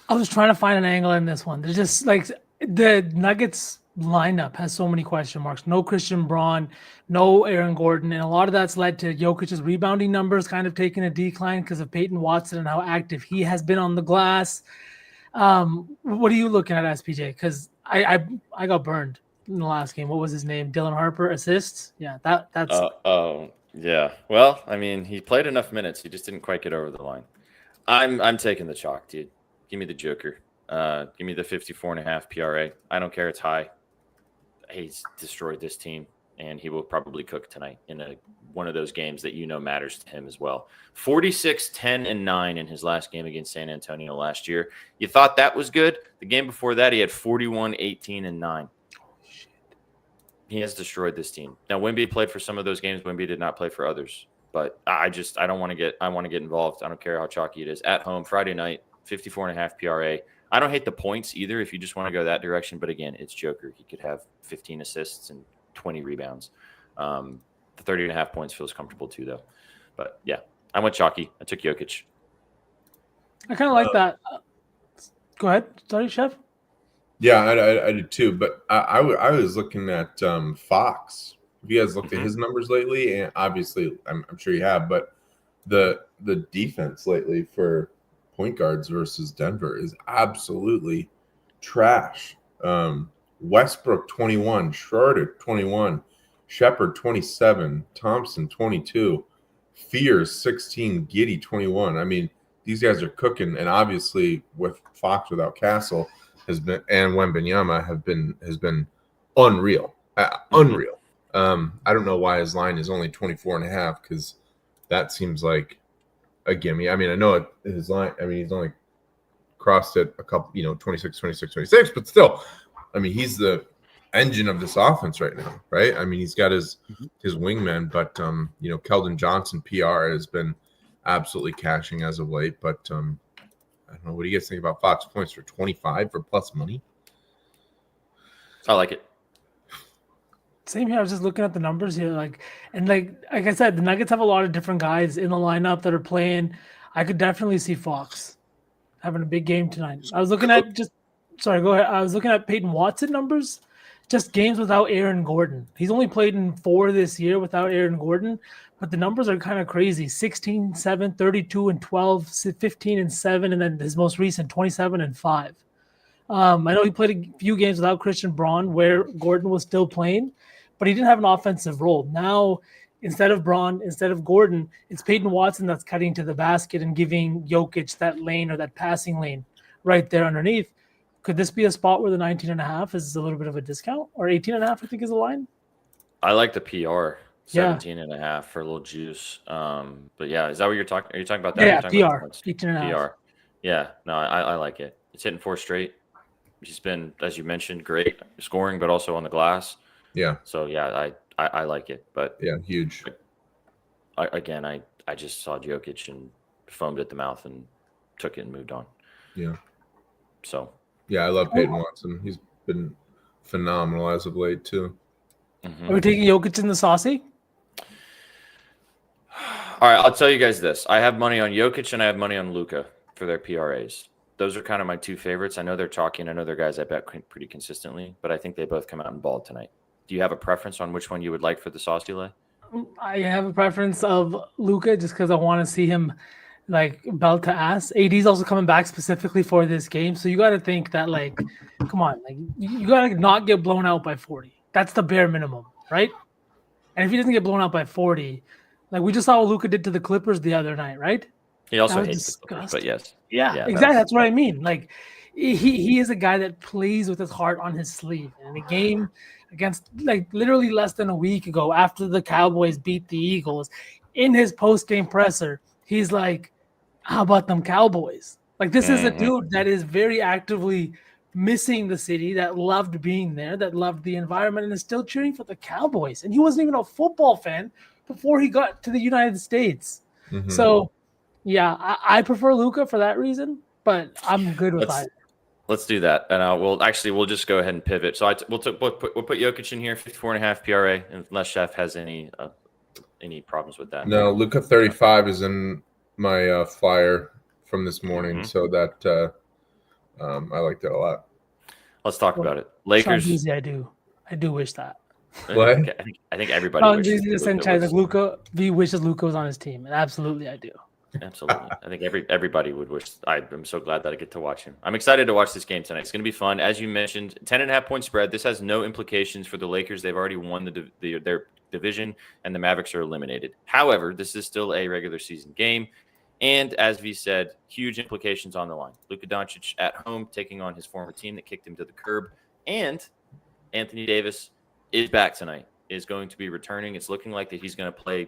I was trying to find an angle in this one. There's just like the Nuggets lineup has so many question marks. No Christian Braun, no Aaron Gordon, and a lot of that's led to Jokic's rebounding numbers kind of taking a decline because of Peyton Watson and how active he has been on the glass. What are you looking at, SPJ? Because I got burned in the last game. What was his name? Dylan Harper assists. Yeah, that's. Yeah. Well, I mean, he played enough minutes. He just didn't quite get over the line. I'm taking the chalk, dude. Give me the Joker. Give me the 54.5 PRA. I don't care. It's high. He's destroyed this team, and he will probably cook tonight in one of those games that matters to him as well. 46, 10, and 9 in his last game against San Antonio last year. You thought that was good? The game before that, he had 41, 18, and 9. He has destroyed this team. Now, Wemby played for some of those games. Wemby did not play for others. But I want to get involved. I don't care how chalky it is. At home, Friday night, 54.5 PRA. I don't hate the points either if you just want to go that direction. But again, it's Joker. He could have 15 assists and 20 rebounds. The 30.5 points feels comfortable too, though. But yeah, I went chalky. I took Jokic. I kind of like that. Go ahead. Sorry, Chef. Yeah, I did too. But I was looking at Fox. Have you guys looked at his numbers lately? And obviously, I'm sure you have. But the defense lately for point guards versus Denver is absolutely trash. Westbrook 21, Schroeder 21, Shepard 27, Thompson 22, Fears 16, Giddey 21. I mean, these guys are cooking, and obviously with Fox without Castle and Wembanyama has been unreal. Unreal. I don't know why his line is only 24.5 because that seems like a gimme. I mean, I know his line. I mean, he's only crossed it a couple, 26, 26, 26, but still, I mean, he's the engine of this offense right now, right? I mean, he's got his wingman, but Keldon Johnson PR has been absolutely cashing as of late. But I don't know. What do you guys think about Fox points for 25 for plus money? I like it. Same here. I was just looking at the numbers here, like I said, the Nuggets have a lot of different guys in the lineup that are playing. I could definitely see Fox having a big game tonight. I was looking at go ahead. I was looking at Peyton Watson numbers, just games without Aaron Gordon. He's only played in 4 this year without Aaron Gordon, but the numbers are kind of crazy. 16, 7, 32, and 12, 15, and 7, and then his most recent 27 and 5. I know he played a few games without Christian Braun where Gordon was still playing, but he didn't have an offensive role. Now, instead of Braun, instead of Gordon, it's Peyton Watson that's cutting to the basket and giving Jokic that lane or that passing lane right there underneath. Could this be a spot where the 19.5 is a little bit of a discount, or 18.5, I think is the line? I like the PR 17.5 for a little juice. But yeah, is that what you're talking? Are you talking about that? Yeah, PR 18.5. PR. Yeah, no, I like it. It's hitting 4 straight. He's been, as you mentioned, great scoring, but also on the glass. Yeah. So yeah, I like it. But yeah, huge. I just saw Jokic and foamed at the mouth and took it and moved on. Yeah. So. Yeah, I love Peyton Watson. He's been phenomenal as of late too. Are we taking Jokic in the saucy? All right, I'll tell you guys this. I have money on Jokic and I have money on Luka for their PRAs. Those are kind of my 2 favorites. I know they're talking. I know they're guys I bet pretty consistently, but I think they both come out and ball tonight. Do you have a preference on which one you would like for the saucy lay? I have a preference of Luca just because I want to see him like belt to ass. AD's also coming back specifically for this game, so you got to think that like, come on, like you got to not get blown out by 40. That's the bare minimum, right? And if he doesn't get blown out by 40, like we just saw what Luca did to the Clippers the other night, right? He also That was hates the Clippers, but yes. Yeah, exactly. That's what I mean. Like he is a guy that plays with his heart on his sleeve. And in a game against like literally less than a week ago, after the Cowboys beat the Eagles, in his post-game presser, he's like, how about them Cowboys? Like this is a dude that is very actively missing the city, that loved being there, that loved the environment, and is still cheering for the Cowboys. And he wasn't even a football fan before he got to the United States. Mhm. So yeah, I prefer Luca for that reason, but I'm good with either. Let's do that, and we'll just go ahead and pivot. So we'll put Jokic in here, 54.5 PRA, unless Chef has any problems with that. No, Luca 35 is in my flyer from this morning, so that I like that a lot. Let's talk about it. Lakers. Sean, I do wish that. What? I think everybody wishes. Like Luca, V wishes Luca was on his team, and absolutely I do. Absolutely. I think everybody would wish. I'm so glad that I get to watch him. I'm excited to watch this game tonight. It's going to be fun. As you mentioned, 10.5-point spread. This has no implications for the Lakers. They've already won their division, and the Mavericks are eliminated. However, this is still a regular season game. And as V said, huge implications on the line. Luka Doncic at home taking on his former team that kicked him to the curb. And Anthony Davis is back tonight, is going to be returning. It's looking like that he's going to play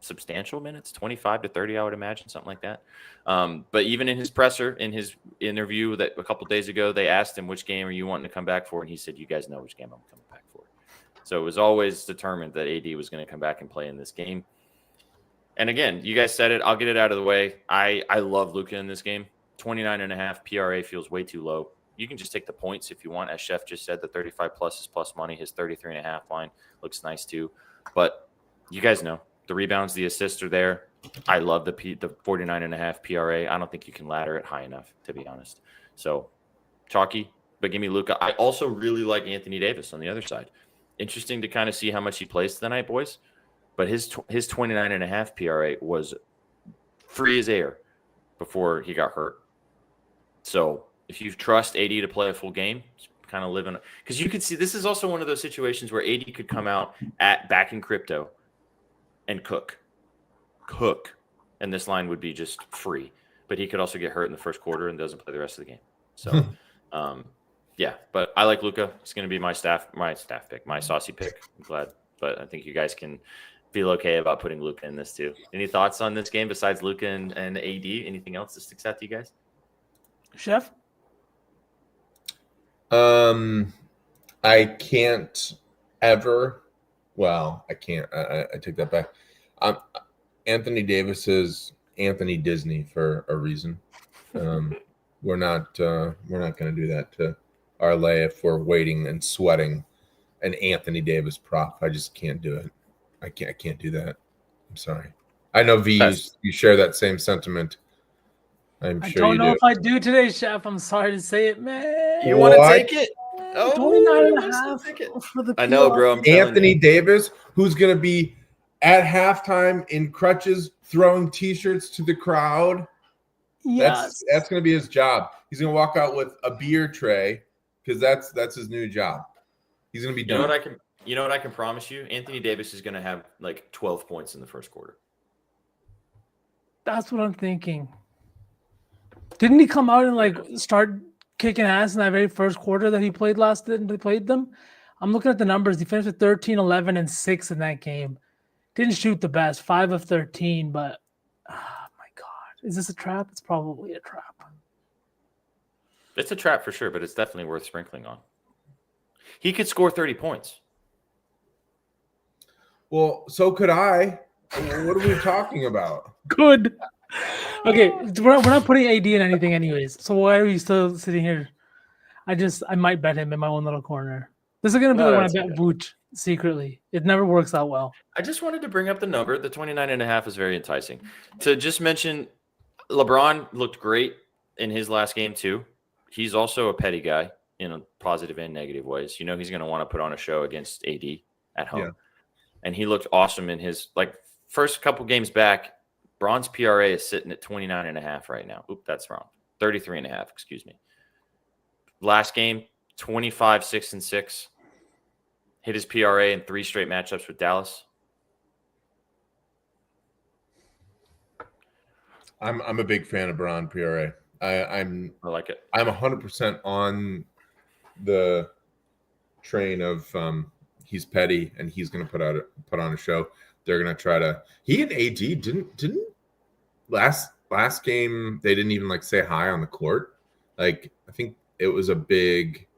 substantial minutes, 25 to 30, I would imagine, something like that. But even in his presser, in his interview that a couple of days ago, they asked him, which game are you wanting to come back for? And he said, you guys know which game I'm coming back for. So it was always determined that AD was going to come back and play in this game. And again, you guys said it. I'll get it out of the way. I love Luka in this game. 29.5 PRA feels way too low. You can just take the points if you want. As Chef just said, the 35 plus is plus money. His 33.5 line looks nice too. But you guys know the rebounds, the assists are there. I love the 49.5 PRA. I don't think you can ladder it high enough, to be honest. So chalky, but give me Luka. I also really like Anthony Davis on the other side. Interesting to kind of see how much he plays tonight, boys. But his 29.5 PRA was free as air before he got hurt. So if you trust AD to play a full game, kind of living, because you could see this is also one of those situations where AD could come out back in crypto and cook, and this line would be just free. But he could also get hurt in the first quarter and doesn't play the rest of the game. So, yeah. But I like Luka. It's going to be my staff pick, my saucy pick. I'm glad, but I think you guys can feel okay about putting Luka in this too. Any thoughts on this game besides Luka and AD? Anything else that sticks out to you guys? Chef? I can't ever. Well, I can't. I take that back. Anthony Davis is Anthony Disney for a reason. We're not going to do that to Arlay if we're waiting and sweating an Anthony Davis prop. I just can't do it. I can't do that. I'm sorry. I know V, you share that same sentiment. I'm sure you do. I don't know if I do today, Chef. I'm sorry to say it, man. You want to take it? Oh, 29.5 for the I know, bro. I'm Anthony Davis, who's going to be at halftime in crutches, throwing T-shirts to the crowd. Yes. That's going to be his job. He's going to walk out with a beer tray because that's his new job. He's going to be done. You know what I can promise you? Anthony Davis is going to have like 12 points in the first quarter. That's what I'm thinking. Didn't he come out and like start kicking ass in that very first quarter that he played them? I'm looking at the numbers. He finished with 13, 11, and 6 in that game. Didn't shoot the best, 5 of 13, but oh my God. Is this a trap? It's probably a trap. It's a trap for sure, but it's definitely worth sprinkling on. He could score 30 points. Well, so could I. What are we talking about? Good. Okay, we're not putting AD in anything anyways. So why are we still sitting here? I might bet him in my own little corner. This is going to be the one I bet Vooch secretly. It never works out well. I just wanted to bring up the number. The 29.5 is very enticing. To just mention, LeBron looked great in his last game too. He's also a petty guy in a positive and negative ways. You know he's going to want to put on a show against AD at home. Yeah. and he looked awesome in his first couple games back. Braun's PRA is sitting at 29.5 right now. Oop, that's wrong. 33.5, excuse me. Last game, 25, 6-6. Hit his PRA in 3 straight matchups with Dallas. I'm a big fan of Braun PRA. I like it. I'm 100% on the train of he's petty and he's going to put on a show. They're going to try to. He and AD didn't last game. They didn't even say hi on the court. I think it was a big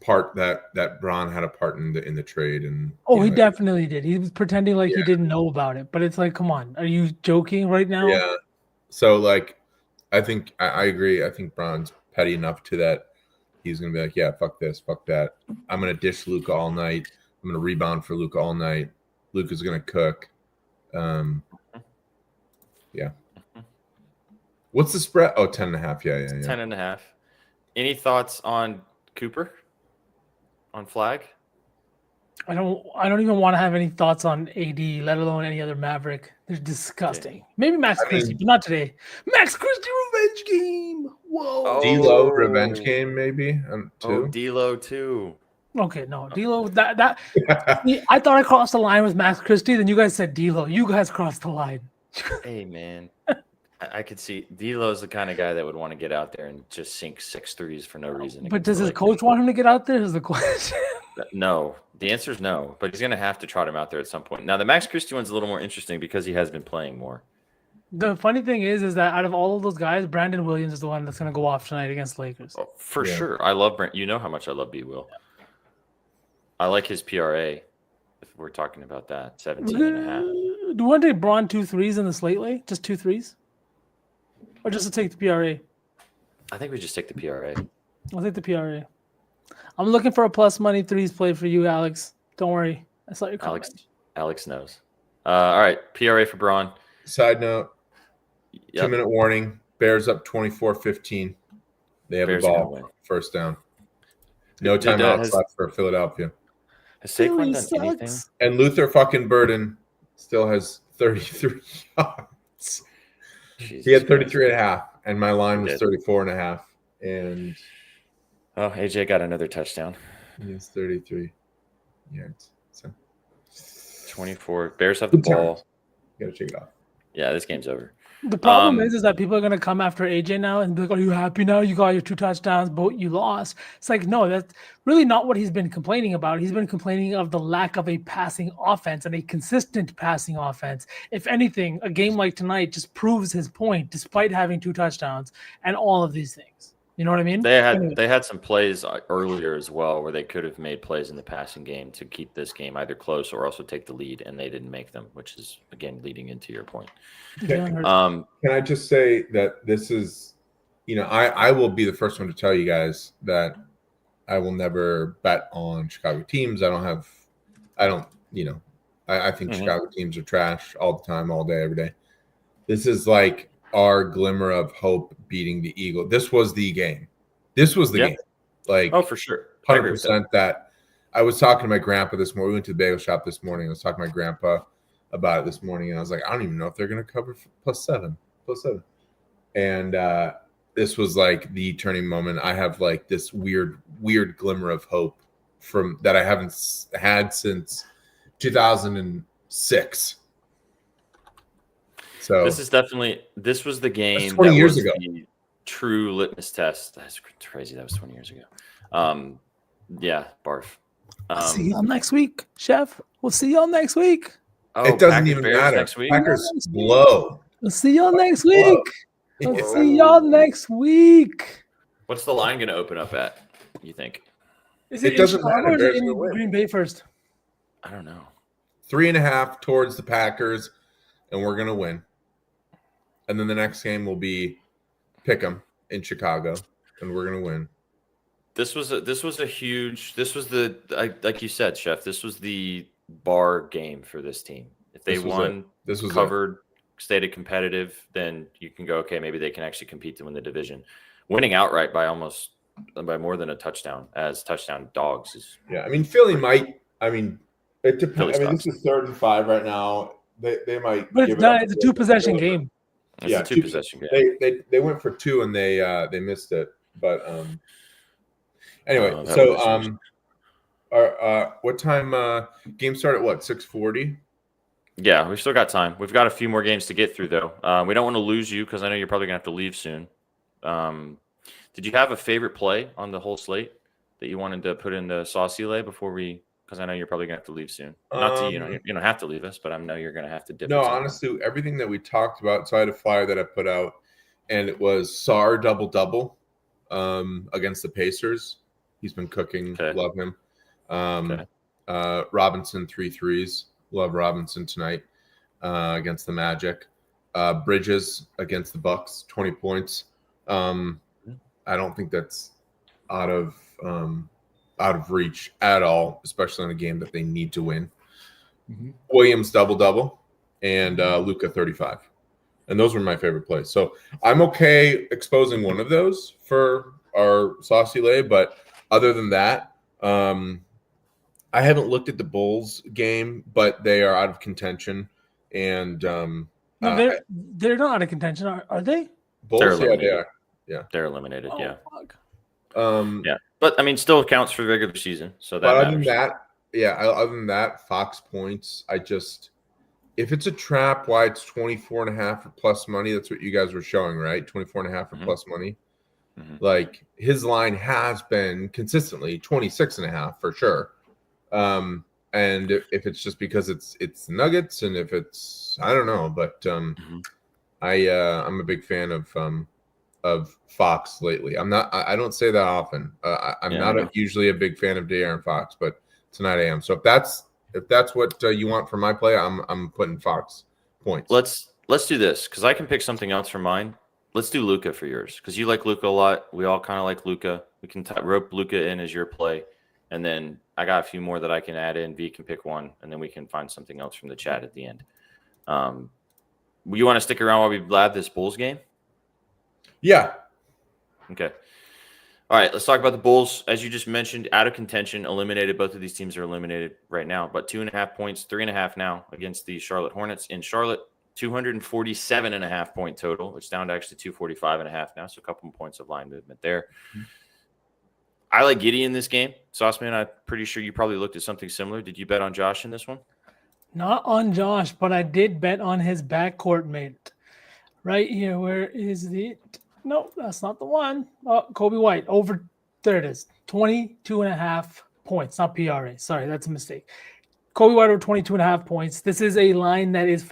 part that Braun had a part in the trade. And he definitely did. He was pretending like he didn't know about it, but it's come on, are you joking right now? Yeah. So I think I agree. I think Braun's petty enough to that he's gonna be like, yeah, fuck this, fuck that. I'm gonna dish Luka all night. I'm gonna rebound for Luka all night. Luka's gonna cook. Yeah. What's the spread? Oh, 10.5. Yeah. 10.5. Any thoughts on Cooper? On Flag? I don't even want to have any thoughts on AD, let alone any other Maverick. They're disgusting. Maybe Max Christie, but not today. Max Christie revenge game. Whoa. D'Lo revenge game, maybe. Too. D'Lo too. Okay, no, D'Lo. That I thought I crossed the line with Max Christie. Then you guys said D'Lo. You guys crossed the line. Hey man, I could see D'Lo's the kind of guy that would want to get out there and just sink 6 threes for no reason. But does his coach want him to get out there? Is the question. No, the answer is no. But he's going to have to trot him out there at some point. Now the Max Christie one's a little more interesting because he has been playing more. The funny thing is that out of all of those guys, Brandon Williams is the one that's going to go off tonight against the Lakers. Oh, for sure. I love Brent. You know how much I love B. Will. I like his PRA. If we're talking about that, 17.5. Do you want to take Braun 2 threes in the slate lay? Just 2 threes? Or just to take the PRA? I think we just take the PRA. I'll take the PRA. I'm looking for a plus money threes play for you, Alex. Don't worry. I saw your comment. Alex knows. All right. PRA for Braun. Side note, 2-minute warning. Bears up 24-15. They have Bears a ball. First down. No timeouts left for Philadelphia. Has Saquon done anything? And Luther fucking Burden still has 33 yards. He had 33.5, and my line was 34.5. And AJ got another touchdown. He has 33 yards. So 24. Bears have the ball. You gotta check it off. Yeah, this game's over. The problem is that people are going to come after AJ now and be like, are you happy now? You got your 2 touchdowns, but you lost. It's no, that's really not what he's been complaining about. He's been complaining of the lack of a passing offense and a consistent passing offense. If anything, a game like tonight just proves his point, despite having 2 touchdowns and all of these things. You know what I mean? They had some plays earlier as well where they could have made plays in the passing game to keep this game either close or also take the lead, and they didn't make them, which is, again, leading into your point. Can I just say that this is, I will be the first one to tell you guys that I will never bet on Chicago teams. I think Chicago teams are trash all the time, all day, every day. This is our glimmer of hope beating the Eagles. This was the game. Game. For sure. 100% that. I was talking to my grandpa this morning. We went to the bagel shop this morning. I was talking to my grandpa about it this morning, and I was like, I don't even know if they're going to cover +7. And this was the turning moment. I have this weird glimmer of hope from that I haven't had since 2006. So this was the game 20 years ago. The true litmus test. That's crazy. That was 20 years ago. Yeah, barf. See y'all next week, Chef. We'll see y'all next week. It doesn't even matter. Packers blow. We'll see y'all next week. We'll see y'all next week. What's the line going to open up at, you think? Is it doesn't Chicago matter. or is it in Green Bay first? I don't know. 3.5 towards the Packers, and we're going to win. And then the next game will be pick 'em in Chicago, and we're going to win. This was like you said, Chef, this was the bar game for this team. If they won, this was covered, stayed competitive, then you can go, okay, maybe they can actually compete to win the division. Winning outright by more than a touchdown as touchdown dogs is. Yeah, Philly might. It depends. I mean, Stops. this is 3rd and 5 right now. They might. But give it's it up not. It's a 2-possession game. It's Yeah, a 2-possession game. They went for 2 and they missed it. But anyway, That so was what time game start at what 6:40? Yeah, we've still got time. We've got a few more games to get through, though. We don't want to lose you because I know you're probably going to have to leave soon. Did you have a favorite play on the whole slate that you wanted to put in the saucy lay before we? Because I know you're probably going to have to leave soon. Not to you don't have to leave us, but I know you're going to have to dip. No, honestly, everything that we talked about. So I had a flyer that I put out, and it was Sarr double against the Pacers. He's been cooking. Okay. Love him. Robinson 3 threes. Love Robinson tonight against the Magic. Bridges against the Bucks, 20 points. I don't think that's out of reach at all, especially in a game that they need to win. Williams double and Luka 35, and those were my favorite plays. So I'm okay exposing one of those for our saucy lay, but other than that, I haven't looked at the Bulls game, but they are out of contention. And no, they're not out of contention, are they? Bulls, yeah, they are. Yeah, they're eliminated. Oh, yeah, fuck. yeah, but I mean, still counts for the regular season. So that. But other than that, Fox points. If it's a trap, why it's 24.5 or plus money? That's what you guys were showing, right? 24.5 or plus money. Like his line has been consistently 26.5 for sure. And if it's just because it's Nuggets, and if it's I don't know, but I'm a big fan of Fox lately. I don't say that often. I'm not usually a big fan of De'Aaron Fox, but tonight I am. So if that's what you want for my play, I'm putting Fox points. Let's do this because I can pick something else for mine. Let's do Luka for yours because you like Luka a lot. We all kind of like Luka. We can rope Luka in as your play, and then I got a few more that I can add in. V can pick one, and then we can find something else from the chat at the end. You want to stick around while we blab this Bulls game? Yeah. Okay. All right, let's talk about the Bulls. As you just mentioned, out of contention, eliminated. Both of these teams are eliminated right now, but 2.5 points, 3.5 now against the Charlotte Hornets. In Charlotte, 247.5 point total. It's down to actually 245.5 now, so a couple of points of line movement there. I like Giddey in this game. Sauceman, I'm pretty sure you probably looked at something similar. Did you bet on Josh in this one? Not on Josh, but I did bet on his backcourt mate. Right here, where is the... No, that's not the one. Oh, Kobe White, over... There it is. 22.5 points, not PRA. Sorry, that's a mistake. Kobe White over 22.5 points. This is a line that is,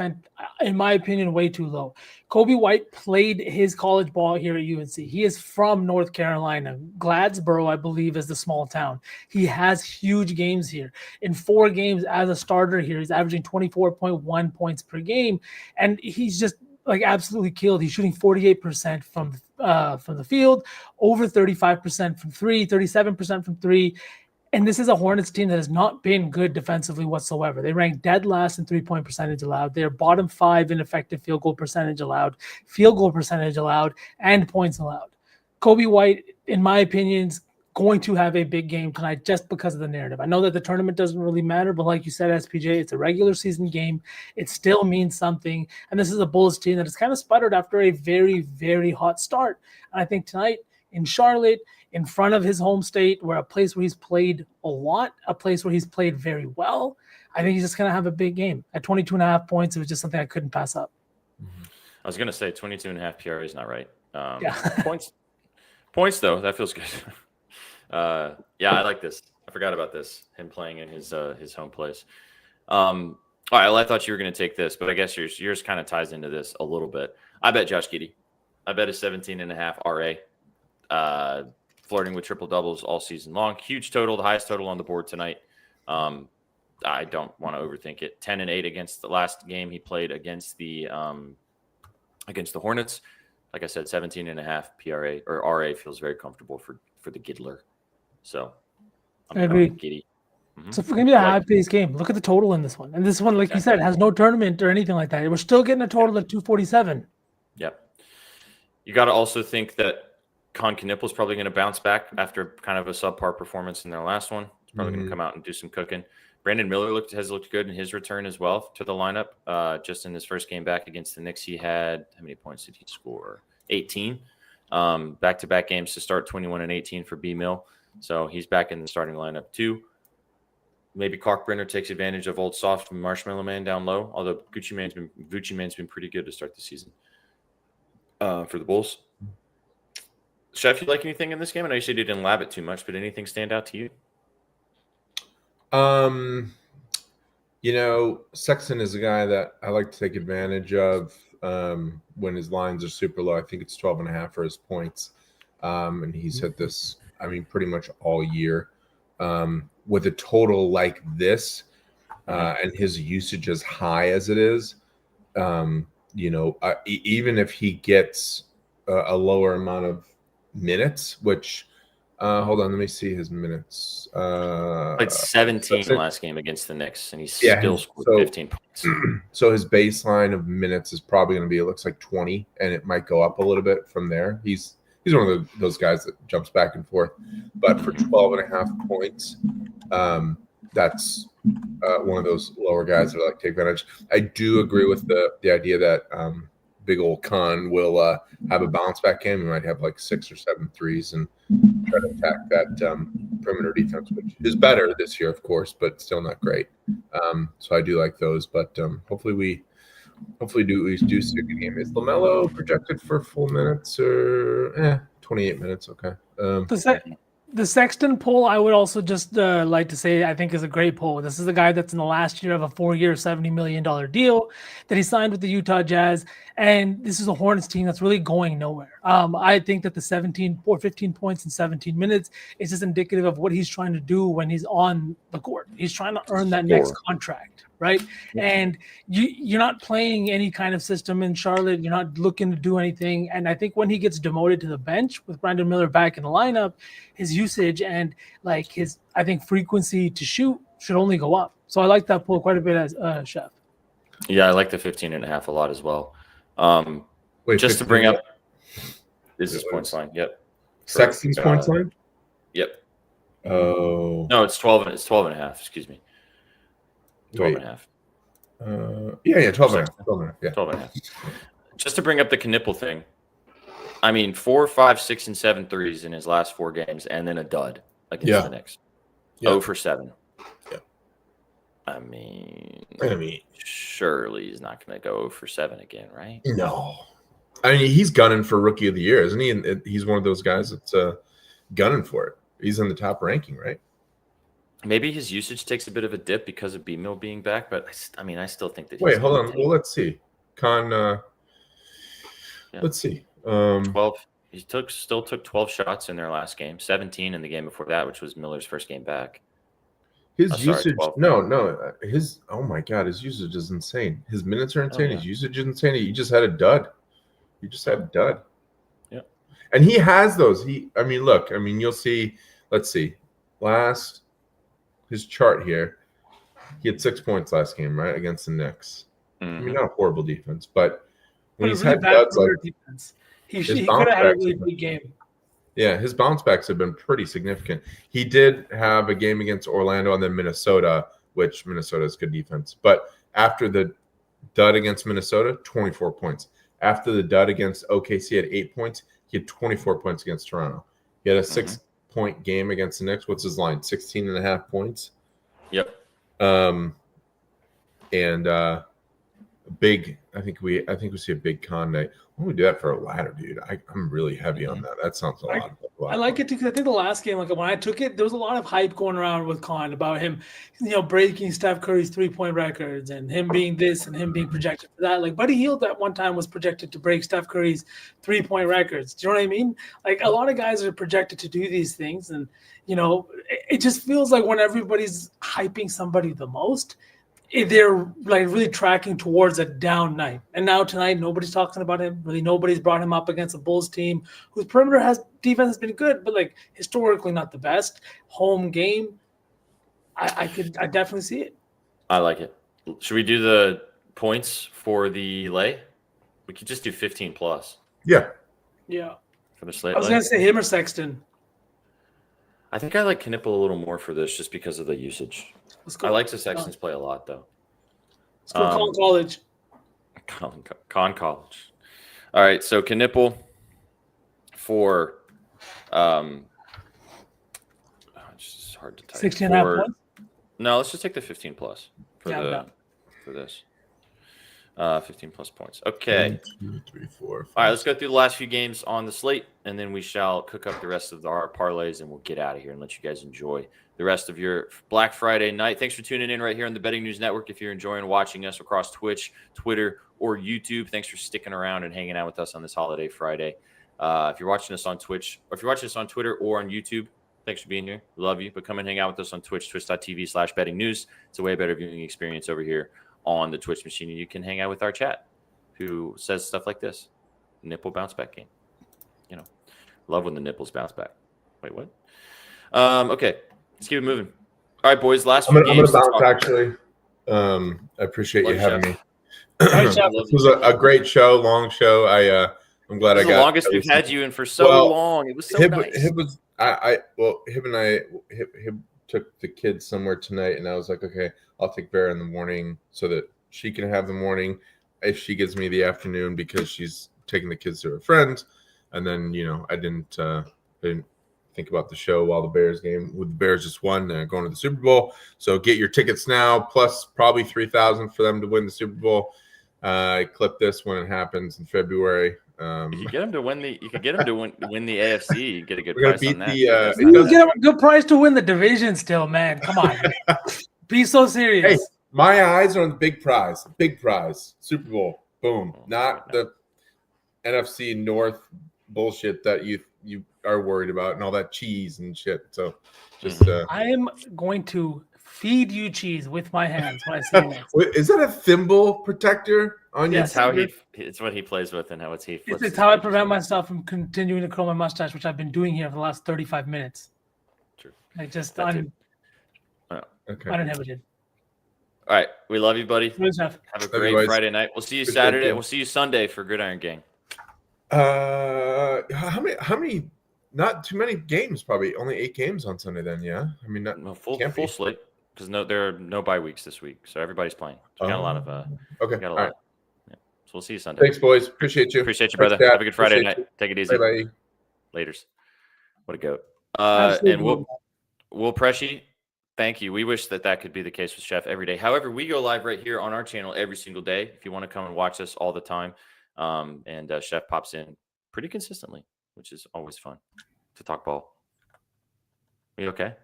in my opinion, way too low. Kobe White played his college ball here at UNC. He is from North Carolina. Gladsboro, I believe, is the small town. He has huge games here. In 4 games as a starter here, he's averaging 24.1 points per game, and he's just like absolutely killed. He's shooting 48% from the field, over 35% from 3, 37% from 3. And this is a Hornets team that has not been good defensively whatsoever. They rank dead last in 3-point percentage allowed. They're bottom 5 in effective field goal percentage allowed, and points allowed. Kobe White, in my opinion, is going to have a big game tonight just because of the narrative. I know that the tournament doesn't really matter, but like you said, SPJ, it's a regular season game. It still means something. And this is a Bulls team that has kind of sputtered after a very, very hot start. And I think tonight in Charlotte, in front of his home state, where a place where he's played a lot, a place where he's played very well, I think he's just going to have a big game. At 22.5 points, it was just something I couldn't pass up. I was going to say 22.5 PRA is not right. Yeah. Points though, that feels good. Yeah, I like this. I forgot about this. Him playing in his home place. All right, well, I thought you were going to take this, but I guess yours kind of ties into this a little bit. I bet Josh Giddey. I bet a 17.5 RA. Flirting with triple doubles all season long. Huge total, the highest total on the board tonight. I don't want to overthink it. 10-8 against the last game he played against the Hornets. Like I said, 17.5 PRA or RA feels very comfortable for the Giddler. So I agree. Giddey. So it's going to be a high-paced game. Look at the total in this one. And this one, like you said, has no tournament or anything like that. We're still getting a total of 247. Yep. You got to also think that Con Knipple is probably going to bounce back after kind of a subpar performance in their last one. He's probably going to come out and do some cooking. Brandon Miller has looked good in his return as well to the lineup. Just in his first game back against the Knicks, he had, how many points did he score? 18. Back-to-back games to start, 21 and 18 for B-Mill. So he's back in the starting lineup too. Maybe Kalkbrenner takes advantage of old soft Marshmallow Man down low, although Gucci Man's been pretty good to start the season for the Bulls. Chef, you like anything in this game? I know you said you didn't lab it too much, but anything stand out to you? Sexton is a guy that I like to take advantage of when his lines are super low. I think it's 12.5 for his points. And he's hit this, pretty much all year. With a total like this, and his usage as high as it is, even if he gets a lower amount of minutes, which hold on, let me see his minutes. Played 17 last game against the Knicks, and he still scored 15 points. So his baseline of minutes is probably going to be, it looks like 20, and it might go up a little bit from there. He's one of those guys that jumps back and forth. But for 12.5 points, that's one of those lower guys that I like to take advantage. I do agree with the idea that big old Khan will have a bounce back game. He might have like 6 or 7 threes and try to attack that perimeter defense, which is better this year, of course, but still not great. So I do like those, but hopefully we do see a good game. Is LaMelo projected for full minutes or 28 minutes? Okay. The Sexton poll, I would also just like to say, I think is a great poll. This is a guy that's in the last year of a 4-year, $70 million deal that he signed with the Utah Jazz. And this is a Hornets team that's really going nowhere. I think that the 15 points in 17 minutes is just indicative of what he's trying to do when he's on the court. He's trying to earn that next contract, right? And you're not playing any kind of system in Charlotte. You're not looking to do anything. And I think when he gets demoted to the bench with Brandon Miller back in the lineup, his usage and like his, I think, frequency to shoot should only go up. So I like that poll quite a bit as Chef. Yeah, I like the 15.5 a lot as well. Wait, just to bring up, this is points line. Yep. Sexton's points line? Yep. Oh. No, it's 12. It's 12.5. Excuse me. 12.5. Yeah, 12.5. Yeah. 12.5. Just to bring up the Knipple thing. 4, 5, 6, and 7 threes in his last 4 games, and then a dud against the Knicks. 0 for 7. Yeah. Surely he's not going to go 0 for 7 again, right? No. He's gunning for Rookie of the Year, isn't he? And he's one of those guys that's gunning for it. He's in the top ranking, right? Maybe his usage takes a bit of a dip because of B-Mill being back, but I still think that. Wait, hold on. Well, let's see. Let's see. 12. He still took 12 shots in their last game, 17 in the game before that, which was Miller's first game back. His usage, 12. His my God, his usage is insane. His minutes are insane. His usage is insane. He just had a dud. Yeah, and he has those. You'll see. Let's see. His chart here. He had 6 points last game, right, against the Knicks. Mm-hmm. Not a horrible defense, but when he's had duds like defense, he could have had a really big game. Yeah, his bounce backs have been pretty significant. He did have a game against Orlando and then Minnesota, which Minnesota is good defense. But after the dud against Minnesota, 24 points. After the dud against OKC, he had 8 points. He had 24 points against Toronto. He had a 6-point game against the Knicks. What's his line? 16.5 points. Yep. Big. I think we see a big con night. Why don't we do that for a ladder, dude? I'm really heavy on that. That sounds a lot. I like it too because I think the last game, like when I took it, there was a lot of hype going around with Con about him, breaking Steph Curry's 3-point records and him being this and him being projected for that. Like Buddy Hield at one time was projected to break Steph Curry's 3-point records. Do you know what I mean? Like a lot of guys are projected to do these things, and it just feels like when everybody's hyping somebody the most, they're like really tracking towards a down night. And now tonight, nobody's talking about him. Really, nobody's brought him up against a Bulls team whose perimeter defense has been good, but like historically not the best. Home game, I definitely see it. I like it. Should we do the points for the lay? We could just do 15 plus. Yeah. Yeah. For the slate. I was going to say him or Sexton. I think I like Knipple a little more for this just because of the usage. I like the Sextons play a lot, though. Let's go Con College. Con College. All right, so Knipple for it's just hard to type. 16.5 points? No, let's just take the 15 plus for this. 15 plus points. Okay. 1, 2, 3, 4, 5. All right, let's go through the last few games on the slate, and then we shall cook up the rest of our parlays, and we'll get out of here and let you guys enjoy the rest of your Black Friday night. Thanks for tuning in right here on the Betting News Network. If you're enjoying watching us across Twitch, Twitter, or YouTube, thanks for sticking around and hanging out with us on this holiday Friday. If you're watching us on Twitch, or if you're watching us on Twitter or on YouTube, thanks for being here. We love you. But come and hang out with us on Twitch, twitch.tv/bettingnews. It's a way better viewing experience over here on the Twitch machine. And you can hang out with our chat who says stuff like this. Nipple bounce back game. You know, love when the nipples bounce back. Wait, what? Okay, let's keep it moving. All right, boys. Last few games. I'm going to bounce, actually. I appreciate you having me. This was a great show, long show. I'm glad I got the longest we've had you in for so long. It was so nice. Hib took the kids somewhere tonight, and I was like, okay, I'll take Vera in the morning so that she can have the morning if she gives me the afternoon because she's taking the kids to her friends. And then, I didn't think about the show while the Bears game. The Bears just won going to the Super Bowl. So get your tickets now, plus probably $3,000 for them to win the Super Bowl. Clip this when it happens in February. You could get him to win the. You could get him to win the AFC. You get a good We're price on that. You get him a good price to win the division. Still, man, come on, be so serious. Hey, my eyes are on the big prize. Big prize, Super Bowl. Boom. Not the NFC North bullshit that you are worried about and all that cheese and shit. So, just I am going to feed you cheese with my hands when I say that. Is that a thimble protector on your? It's what he plays with and how it's he. It's how I prevent myself from continuing to curl my mustache, which I've been doing here for the last 35 minutes. True. Uninhibited. All right, we love you, buddy. Have a great Friday night. We'll see you Saturday. We'll see you Sunday for Gridiron Gang. How many? Not too many games. Probably only 8 games on Sunday. Then, yeah. I mean, full slate because there are no bye weeks this week, so everybody's playing. So we got a lot of okay. Got a lot. Right. Yeah. So we'll see you Sunday. Thanks, boys. Appreciate you. Appreciate you, brother. Have a good Friday night. Take it easy. Bye. Laters. What a goat. And Will Pressy, thank you. We wish that could be the case with Chef every day. However, we go live right here on our channel every single day. If you want to come and watch us all the time, and Chef pops in pretty consistently, which is always fun to talk ball. Are you okay?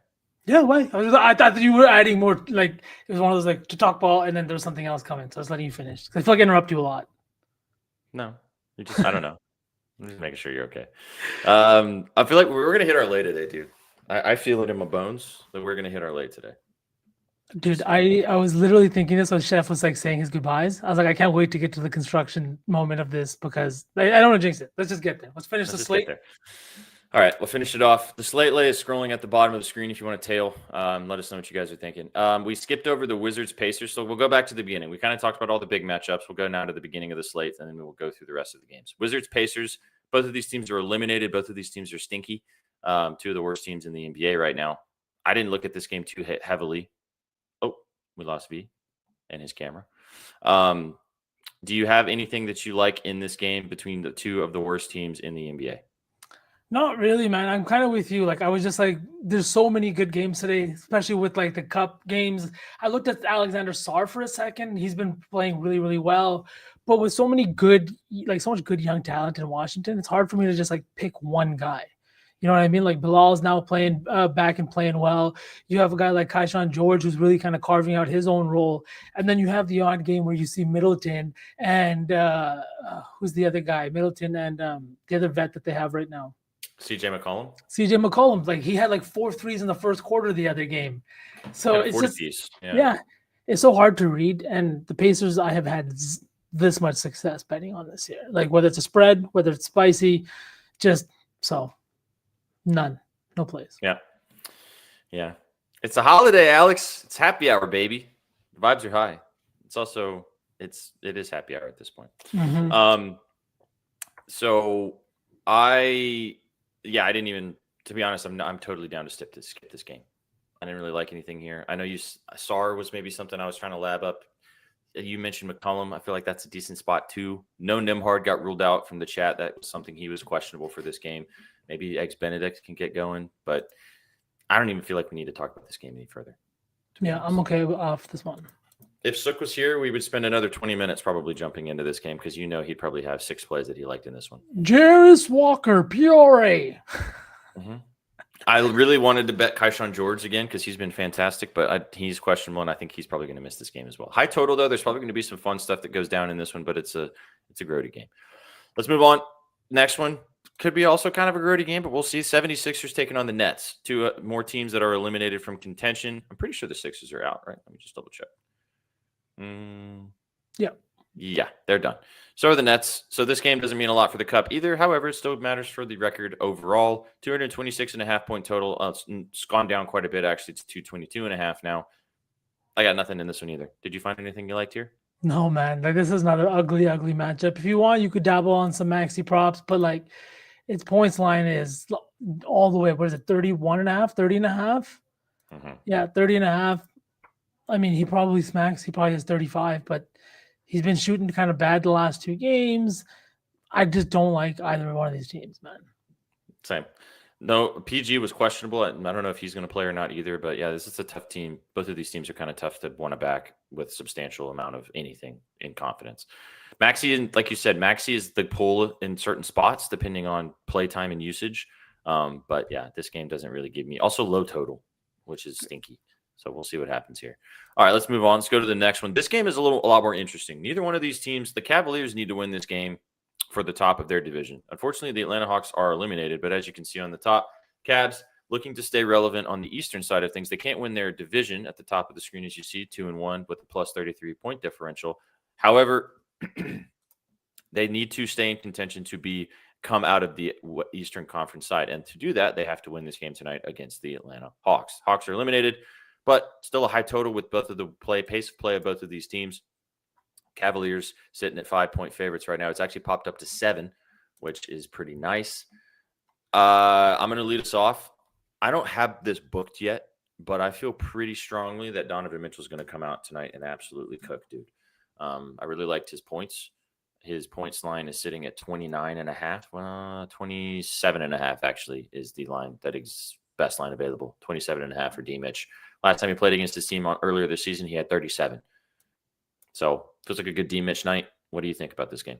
Yeah, why? I thought you were adding more. Like it was one of those to talk ball, and then there was something else coming. So I was letting you finish. I feel like I interrupt you a lot. No, I don't know. I'm just making sure you're okay. I feel like we're gonna hit our lay today, dude. I feel it in my bones that we're gonna hit our lay today. Dude, I was literally thinking this when Chef was saying his goodbyes. I was like, I can't wait to get to the construction moment of this because I don't want to jinx it. Let's just get there. Let's finish the slate. All right, we'll finish it off. The slate lay is scrolling at the bottom of the screen if you want to tail. Let us know what you guys are thinking. We skipped over the Wizards Pacers, so we'll go back to the beginning. We kind of talked about all the big matchups. We'll go now to the beginning of the slate, and then we'll go through the rest of the games. Wizards Pacers, both of these teams are eliminated. Both of these teams are stinky. 2 of the worst teams in the NBA right now. I didn't look at this game too heavily. Oh, we lost V and his camera. Do you have anything that you like in this game between the 2 of the worst teams in the NBA? Not really, man. I'm kind of with you. I was just there's so many good games today, especially with the Cup games. I looked at Alexander Sarr for a second. He's been playing really, really well. But with so many good, so much good young talent in Washington, it's hard for me to just pick one guy. You know what I mean? Bilal's now playing back and playing well. You have a guy like Kaishan George who's really kind of carving out his own role. And then you have the odd game where you see Middleton and who's the other guy? Middleton and the other vet that they have right now. CJ McCollum. He had 4 threes in the first quarter the other game. So it's just, it's so hard to read. And the Pacers, I have had this much success betting on this year. Whether it's a spread, whether it's spicy, none, no plays. Yeah. It's a holiday, Alex. It's happy hour, baby. The vibes are high. It's also it is happy hour at this point. Mm-hmm. So I didn't even To be honest, I'm totally down to skip this game. I didn't really like anything here. I know SAR was maybe something I was trying to lab up. You mentioned McCollum. I feel like that's a decent spot too. No Nimhard got ruled out from the chat. That was something he was questionable for this game. Maybe Eggs Benedict can get going, but I don't even feel like we need to talk about this game any further. Yeah, I'm okay off this one. If Sook was here, we would spend another 20 minutes probably jumping into this game because he'd probably have 6 plays that he liked in this one. Jarvis Walker, PRA. Mm-hmm. I really wanted to bet Kaishan George again because he's been fantastic, but he's questionable, and I think he's probably going to miss this game as well. High total, though. There's probably going to be some fun stuff that goes down in this one, but it's a grody game. Let's move on. Next one could be also kind of a grody game, but we'll see. 76ers taking on the Nets. 2 more teams that are eliminated from contention. I'm pretty sure the Sixers are out, right? Let me just double check. Yeah, they're done. So are the Nets. So this game doesn't mean a lot for the Cup either. However, it still matters for the record overall. 226.5 point total. It's gone down quite a bit, actually. It's 222.5 now. I got nothing in this one either. Did you find anything you liked here? No, man. Like, this is another ugly matchup. If you want, you could dabble on some maxi props, but like its points line is all the way. What is it? 31.5, 30.5? Mm-hmm. Yeah, 30.5. I mean, he probably smacks. He probably has 35, but he's been shooting kind of bad the last 2 games. I just don't like either one of these teams, man. Same. No, PG was questionable. I don't know if he's going to play or not either, but yeah, this is a tough team. Both of these teams are kind of tough to want to back with substantial amount of anything in confidence. Maxey, like you said, Maxey is the pull in certain spots depending on play time and usage. But yeah, this game doesn't really give me. Also low total, which is stinky. So we'll see what happens here. All right, let's move on. Let's go to the next one. This game is a lot more interesting. Neither one of these teams, the Cavaliers need to win this game for the top of their division. Unfortunately, the Atlanta Hawks are eliminated, but as you can see on the top, Cavs looking to stay relevant on the Eastern side of things. They can't win their division at the top of the screen, as you see, 2-1 with a plus 33 point differential. However, they need to stay in contention to come out of the Eastern Conference side. And to do that, they have to win this game tonight against the Atlanta Hawks. Hawks are eliminated, but still a high total with both of the pace of play of both of these teams. Cavaliers sitting at 5-point favorites right now. It's actually popped up to 7, which is pretty nice. I'm going to lead us off. I don't have this booked yet, but I feel pretty strongly that Donovan Mitchell is going to come out tonight and absolutely cook, dude. I really liked his points. His points line is sitting at 29.5. 27.5 actually is the line that is best line available. 27.5 for D Mitch. Last time he played against his team earlier this season, he had 37. So feels like a good D Mitch night. What do you think about this game?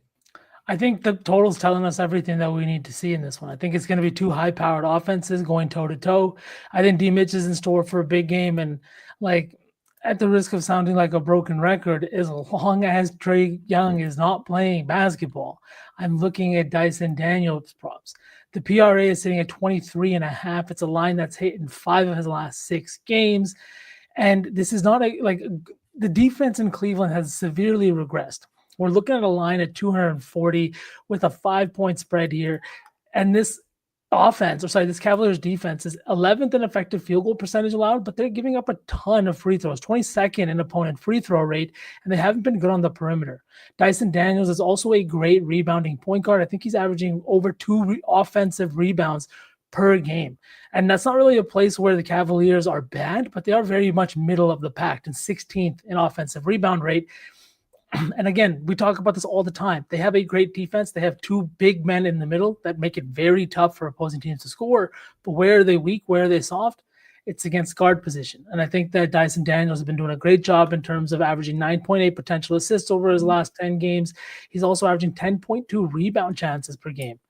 I think the total's telling us everything that we need to see in this one. I think it's going to be 2 high-powered offenses going toe-to-toe. I think D Mitch is in store for a big game, and like at the risk of sounding like a broken record, as long as Trae Young is not playing basketball, I'm looking at Dyson Daniels props. The PRA is sitting at 23.5. It's a line that's hit in 5 of his last 6 games. And this is not the defense in Cleveland has severely regressed. We're looking at a line at 240 with a 5-point spread here. And this Cavaliers defense is 11th in effective field goal percentage allowed, but they're giving up a ton of free throws, 22nd in opponent free throw rate, and they haven't been good on the perimeter. Dyson Daniels is also a great rebounding point guard. I think he's averaging over 2 offensive rebounds per game. And that's not really a place where the Cavaliers are bad, but they are very much middle of the pack and 16th in offensive rebound rate. And again, we talk about this all the time. They have a great defense. They have 2 big men in the middle that make it very tough for opposing teams to score. But where are they weak? Where are they soft? It's against guard position. And I think that Dyson Daniels has been doing a great job in terms of averaging 9.8 potential assists over his last 10 games. He's also averaging 10.2 rebound chances per game.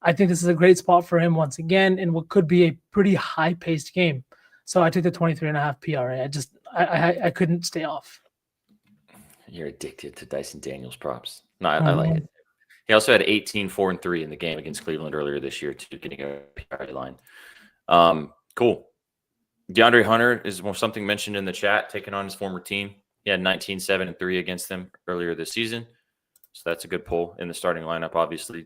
I think this is a great spot for him once again in what could be a pretty high-paced game. So I took the 23.5 PRA. I couldn't stay off. You're addicted to Dyson Daniels props. No, I like it. He also had 18, 4, and 3 in the game against Cleveland earlier this year to getting a PRA line. Cool. DeAndre Hunter is something mentioned in the chat, taking on his former team. He had 19, 7, and 3 against them earlier this season. So that's a good pull in the starting lineup, obviously.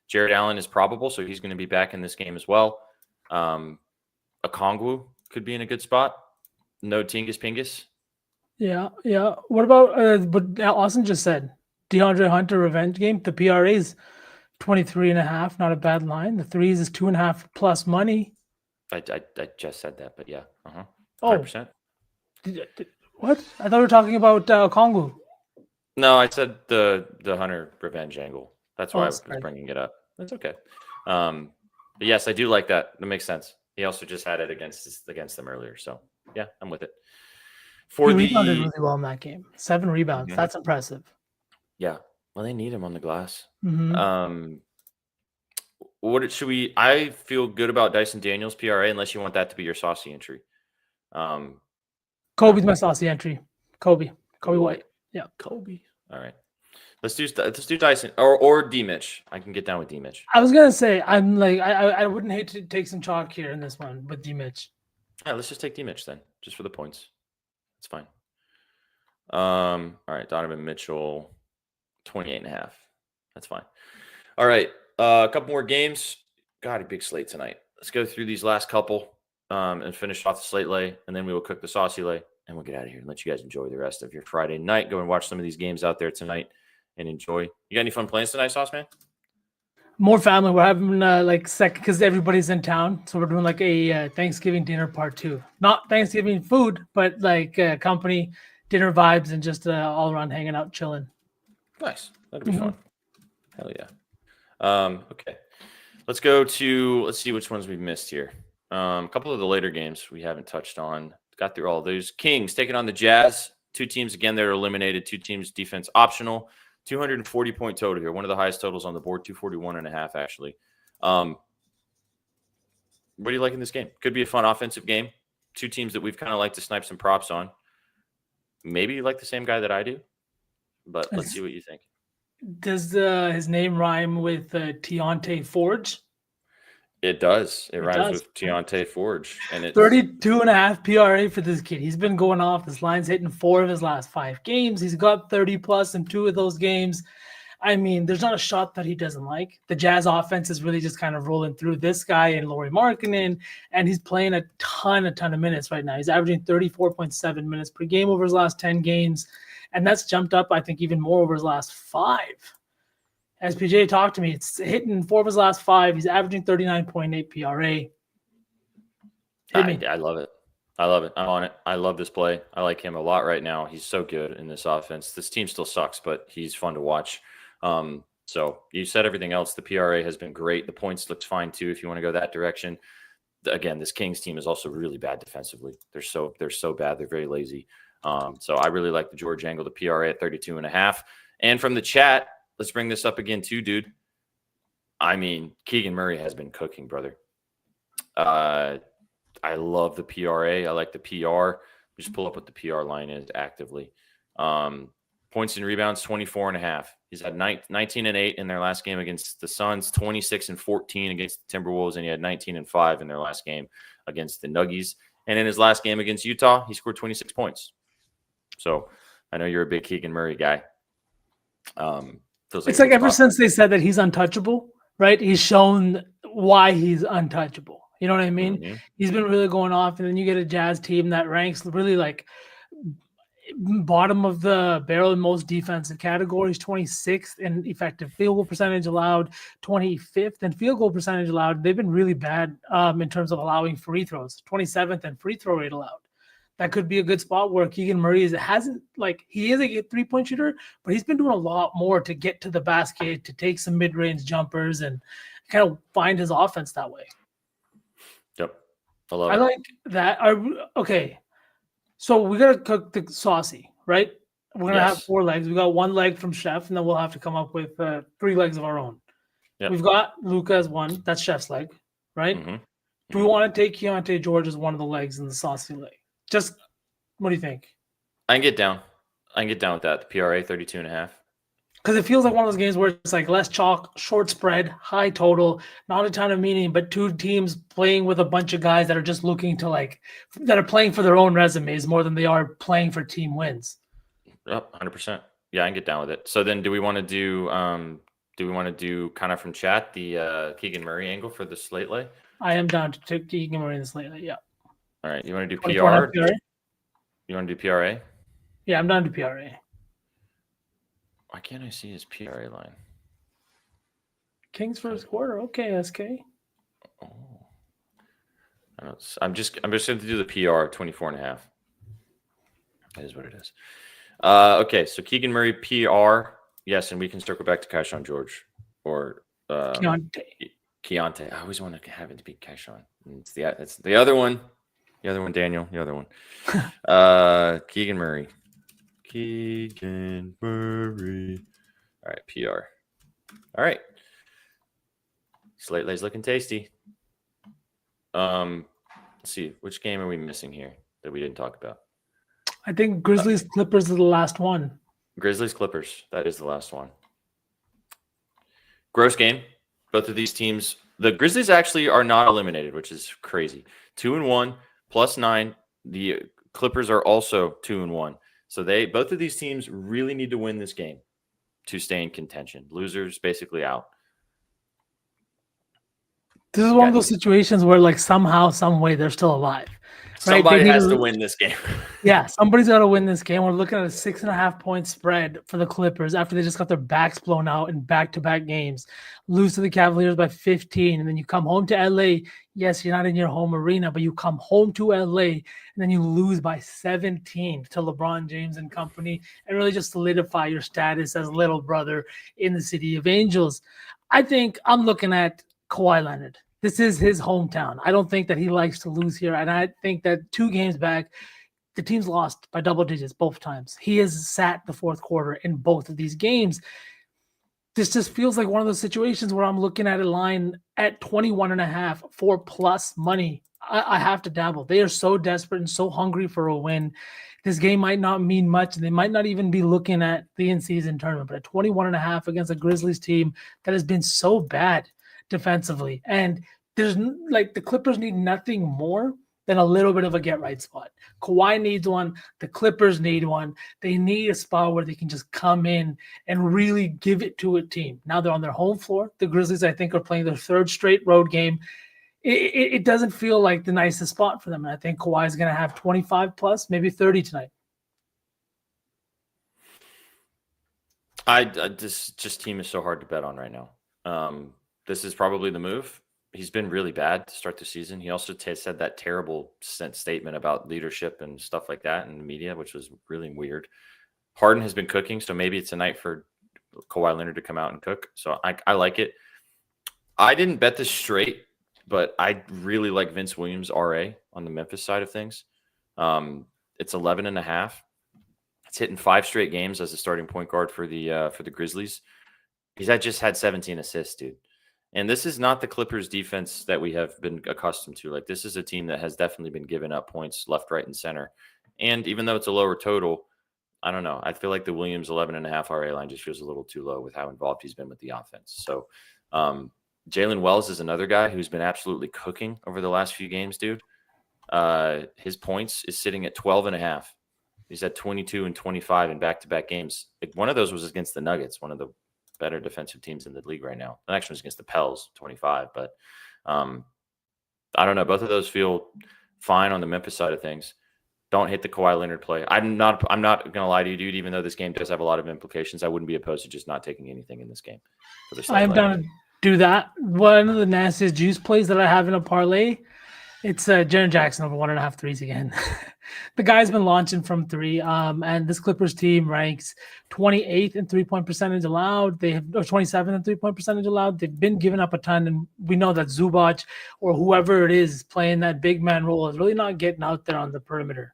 Jared Allen is probable, so he's going to be back in this game as well. Okongwu could be in a good spot. No Tingus Pingus. Yeah. What about but Austin just said DeAndre Hunter revenge game? The PRA is 23.5, not a bad line. The threes is 2.5 plus money. I just said that, but yeah. Oh, 100%. what? I thought we were talking about Kongu. No, I said the Hunter revenge angle. That's why I was Sorry. bringing it up. That's okay. But yes, I do like that. That makes sense. He also just had it against them earlier. So yeah, I'm with it. He rebounded really well in that game. 7 rebounds. Mhm. That's impressive. Yeah. Well, they need him on the glass. Mhm. I feel good about Dyson Daniels PRA unless you want that to be your saucy entry. Kobe's my saucy entry. Kobe White. Yeah. Kobe. All right. Let's do Dyson or D Mitch. I can get down with D Mitch. I was gonna say I'm like I wouldn't hate to take some chalk here in this one with D Mitch. Yeah, let's just take D Mitch then, just for the points. It's fine. All right, Donovan Mitchell, 28.5. That's fine. All right, a couple more games. God, a big slate tonight. Let's go through these last couple and finish off the slate lay, and then we will cook the saucy lay, and we'll get out of here and let you guys enjoy the rest of your Friday night. Go and watch some of these games out there tonight and enjoy. You got any fun plans tonight, Sauce Man? More family. We're having because everybody's in town, so we're doing like a Thanksgiving dinner part 2. Not Thanksgiving food, but like company dinner vibes and just all around hanging out, chilling. Nice. That'll be fun. Hell yeah. Okay. Let's see which ones we've missed here. A couple of the later games we haven't touched on. Got through all those. Kings taking on the Jazz. 2 teams again that are eliminated. 2 teams defense optional. 240-point total here. One of the highest totals on the board. 241.5 actually. What do you like in this game? Could be a fun offensive game. 2 teams that we've kind of liked to snipe some props on. Maybe you like the same guy that I do, but let's see what you think. Does his name rhyme with Deontay Forge? It does. It rhymes with Deontay Forge, and it's 32.5 PRA for this kid. He's been going off. This line's hitting 4 of his last 5 games. He's got 30 plus in 2 of those games. I mean, there's not a shot that he doesn't like. The Jazz offense is really just kind of rolling through this guy and Lauri Markkanen, and he's playing a ton of minutes right now. He's averaging 34.7 minutes per game over his last 10 games, and that's jumped up, I think, even more over his last 5. As PJ talked to me, it's hitting 4 of his last 5. He's averaging 39.8 PRA. I love it. I love it. I'm on it. I love this play. I like him a lot right now. He's so good in this offense. This team still sucks, but he's fun to watch. So you said everything else. The PRA has been great. The points looked fine too, if you want to go that direction. Again, this Kings team is also really bad defensively. They're so bad. They're very lazy. So I really like the George angle, the PRA at 32.5. And from the chat, let's bring this up again too, dude. I mean, Keegan Murray has been cooking, brother. I love the PRA. I like the PR. Just pull up what the PR line is actively. Points and rebounds, 24.5. He's had 19-8 in their last game against the Suns, 26-14 against the Timberwolves, and he had 19-5 in their last game against the Nuggies. And in his last game against Utah, he scored 26 points. So I know you're a big Keegan Murray guy. It's like ever since they said that he's untouchable, right? He's shown why he's untouchable. You know what I mean? Mm-hmm. He's been really going off, and then you get a Jazz team that ranks really like bottom of the barrel in most defensive categories, 26th in effective field goal percentage allowed, 25th in field goal percentage allowed. They've been really bad in terms of allowing free throws, 27th in free throw rate allowed. That could be a good spot where Keegan Murray he is a 3-point shooter, but he's been doing a lot more to get to the basket, to take some mid-range jumpers and kind of find his offense that way. Yep. I like that. Okay. So we got to cook the saucy, right? We're going to have 4 legs. We got 1 leg from Chef, and then we'll have to come up with 3 legs of our own. Yep. We've got Luka as 1. That's Chef's leg, right? Mm-hmm. Do we want to take Keontae George as one of the legs in the saucy leg? Just what do you think? I can get down with that. The PRA 32.5. Because it feels like one of those games where it's like less chalk, short spread, high total, not a ton of meaning, but 2 teams playing with a bunch of guys that are just looking to that are playing for their own resumes more than they are playing for team wins. Yep, 100%. Yeah, I can get down with it. So then do we want to do kind of from chat the Keegan Murray angle for the slate lay? I am down to take Keegan Murray in the slate lay, yeah. All right, you want to do PR? You want to do PRA? Yeah, I'm down to PRA. Why can't I see his PRA line? Kings first quarter. Okay, SK. Oh. I'm just going to do the PR 24.5. That is what it is. Okay, so Keegan Murray PR. Yes, and we can circle back to Kayshawn George or Keontae. I always want to have it to be Kayshawn. It's the other one. The other one, Daniel. The other one. Keegan Murray. Keegan Murray. All right, PR. All right. Slate Lay's looking tasty. Let's see. Which game are we missing here that we didn't talk about? I think Grizzlies Clippers is the last one. Grizzlies Clippers. That is the last one. Gross game. Both of these teams. The Grizzlies actually are not eliminated, which is crazy. 2-1 +9. The Clippers are also 2-1. So both of these teams really need to win this game to stay in contention. Losers basically out. This is one of those situations where, like, somehow, some way, they're still alive. Right? Somebody has to win this game. Yeah, somebody's got to win this game. We're looking at a 6.5-point spread for the Clippers after they just got their backs blown out in back-to-back games. Lose to the Cavaliers by 15, and then you come home to LA. Yes, you're not in your home arena, but you come home to LA, and then you lose by 17 to LeBron James and company, and really just solidify your status as little brother in the City of Angels. I think I'm looking at Kawhi Leonard. This is his hometown. I don't think that he likes to lose here. And I think that 2 games back, the team's lost by double digits both times. He has sat the fourth quarter in both of these games. This just feels like one of those situations where I'm looking at a line at 21.5 for plus money. I have to dabble. They are so desperate and so hungry for a win. This game might not mean much. They might not even be looking at the in-season tournament, but at 21.5 against a Grizzlies team that has been so bad defensively. And there's like the Clippers need nothing more than a little bit of a get-right spot. Kawhi needs one. The Clippers need one. They need a spot where they can just come in and really give it to a team. Now they're on their home floor. The Grizzlies, I think, are playing their 3rd straight road game. It doesn't feel like the nicest spot for them. And I think Kawhi is going to have 25 plus, maybe 30 tonight. This team is so hard to bet on right now. This is probably the move. He's been really bad to start the season. He also said that terrible statement about leadership and stuff like that in the media, which was really weird. Harden has been cooking, so maybe it's a night for Kawhi Leonard to come out and cook. So I like it. I didn't bet this straight, but I really like Vince Williams RA on the Memphis side of things. It's 11.5. It's hitting 5 straight games as a starting point guard for the Grizzlies. He's just had 17 assists, dude. And this is not the Clippers defense that we have been accustomed to. Like, this is a team that has definitely been giving up points left, right, and center. And even though it's a lower total, I don't know. I feel like the Williams 11.5 RA line just feels a little too low with how involved he's been with the offense. So Jalen Wells is another guy who's been absolutely cooking over the last few games, dude. His points is sitting at 12.5. He's at 22 and 25 in back-to-back games. Like, one of those was against the Nuggets, one of the better defensive teams in the league right now. The next one's against the Pels, 25. But I don't know. Both of those feel fine on the Memphis side of things. Don't hit the Kawhi Leonard play. I'm not gonna lie to you, dude. Even though this game does have a lot of implications, I wouldn't be opposed to just not taking anything in this game. I'm down to do that. One of the nastiest juice plays that I have in a parlay, it's Jaren Jackson over 1.5 threes again. The guy's been launching from 3, and this Clippers team ranks 28th in 3-point percentage allowed. They have 27th in 3-point percentage allowed. They've been giving up a ton, and we know that Zubac or whoever it is playing that big man role is really not getting out there on the perimeter.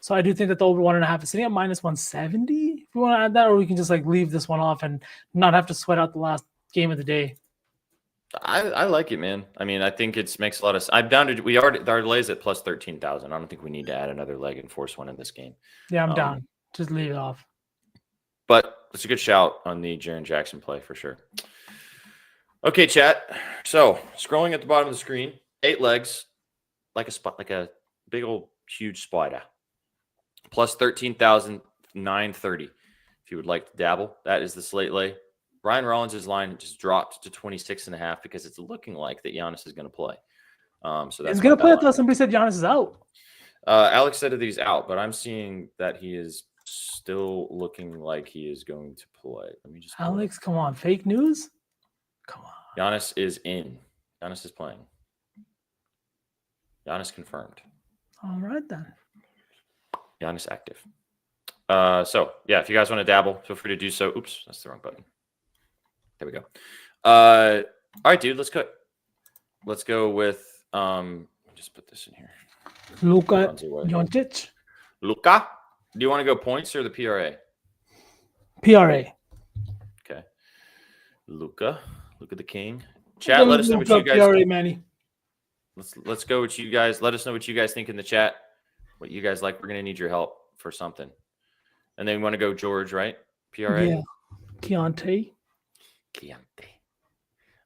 So I do think that the over 1.5 is sitting at minus 170. If you want to add that, or we can just like leave this one off and not have to sweat out the last game of the day. I like it, man. I mean, I think it makes a lot of sense. I'm down to our lay's at plus 13,000. I don't think we need to add another leg and force one in this game. Yeah, I'm down. Just leave it off. But it's a good shout on the Jaren Jackson play for sure. Okay, chat. So scrolling at the bottom of the screen, 8 legs, like a big old huge spider. Plus 13,930. If you would like to dabble, that is the slate lay. Ryan Rollins' line just dropped to 26.5 because it's looking like that Giannis is going to play. So that's he's going to play. I thought somebody said Giannis is out. Alex said that he's out, but I'm seeing that he is still looking like he is going to play. Let me just. Alex, come on, fake news. Come on. Giannis is in. Giannis is playing. Giannis confirmed. All right then. Giannis active. So yeah, if you guys want to dabble, feel free to do so. Oops, that's the wrong button. There we go. All right, dude, let's go. Let's go with just put this in here. Luka Doncic. Luka, do you want to go points or the PRA? PRA. Okay. Luka the King. Chat, let us know what you guys PRA, Manny. Let's go with you guys. Let us know what you guys think in the chat. What you guys like. We're gonna need your help for something. And then we want to go George, right? PRA. Yeah. Keontae.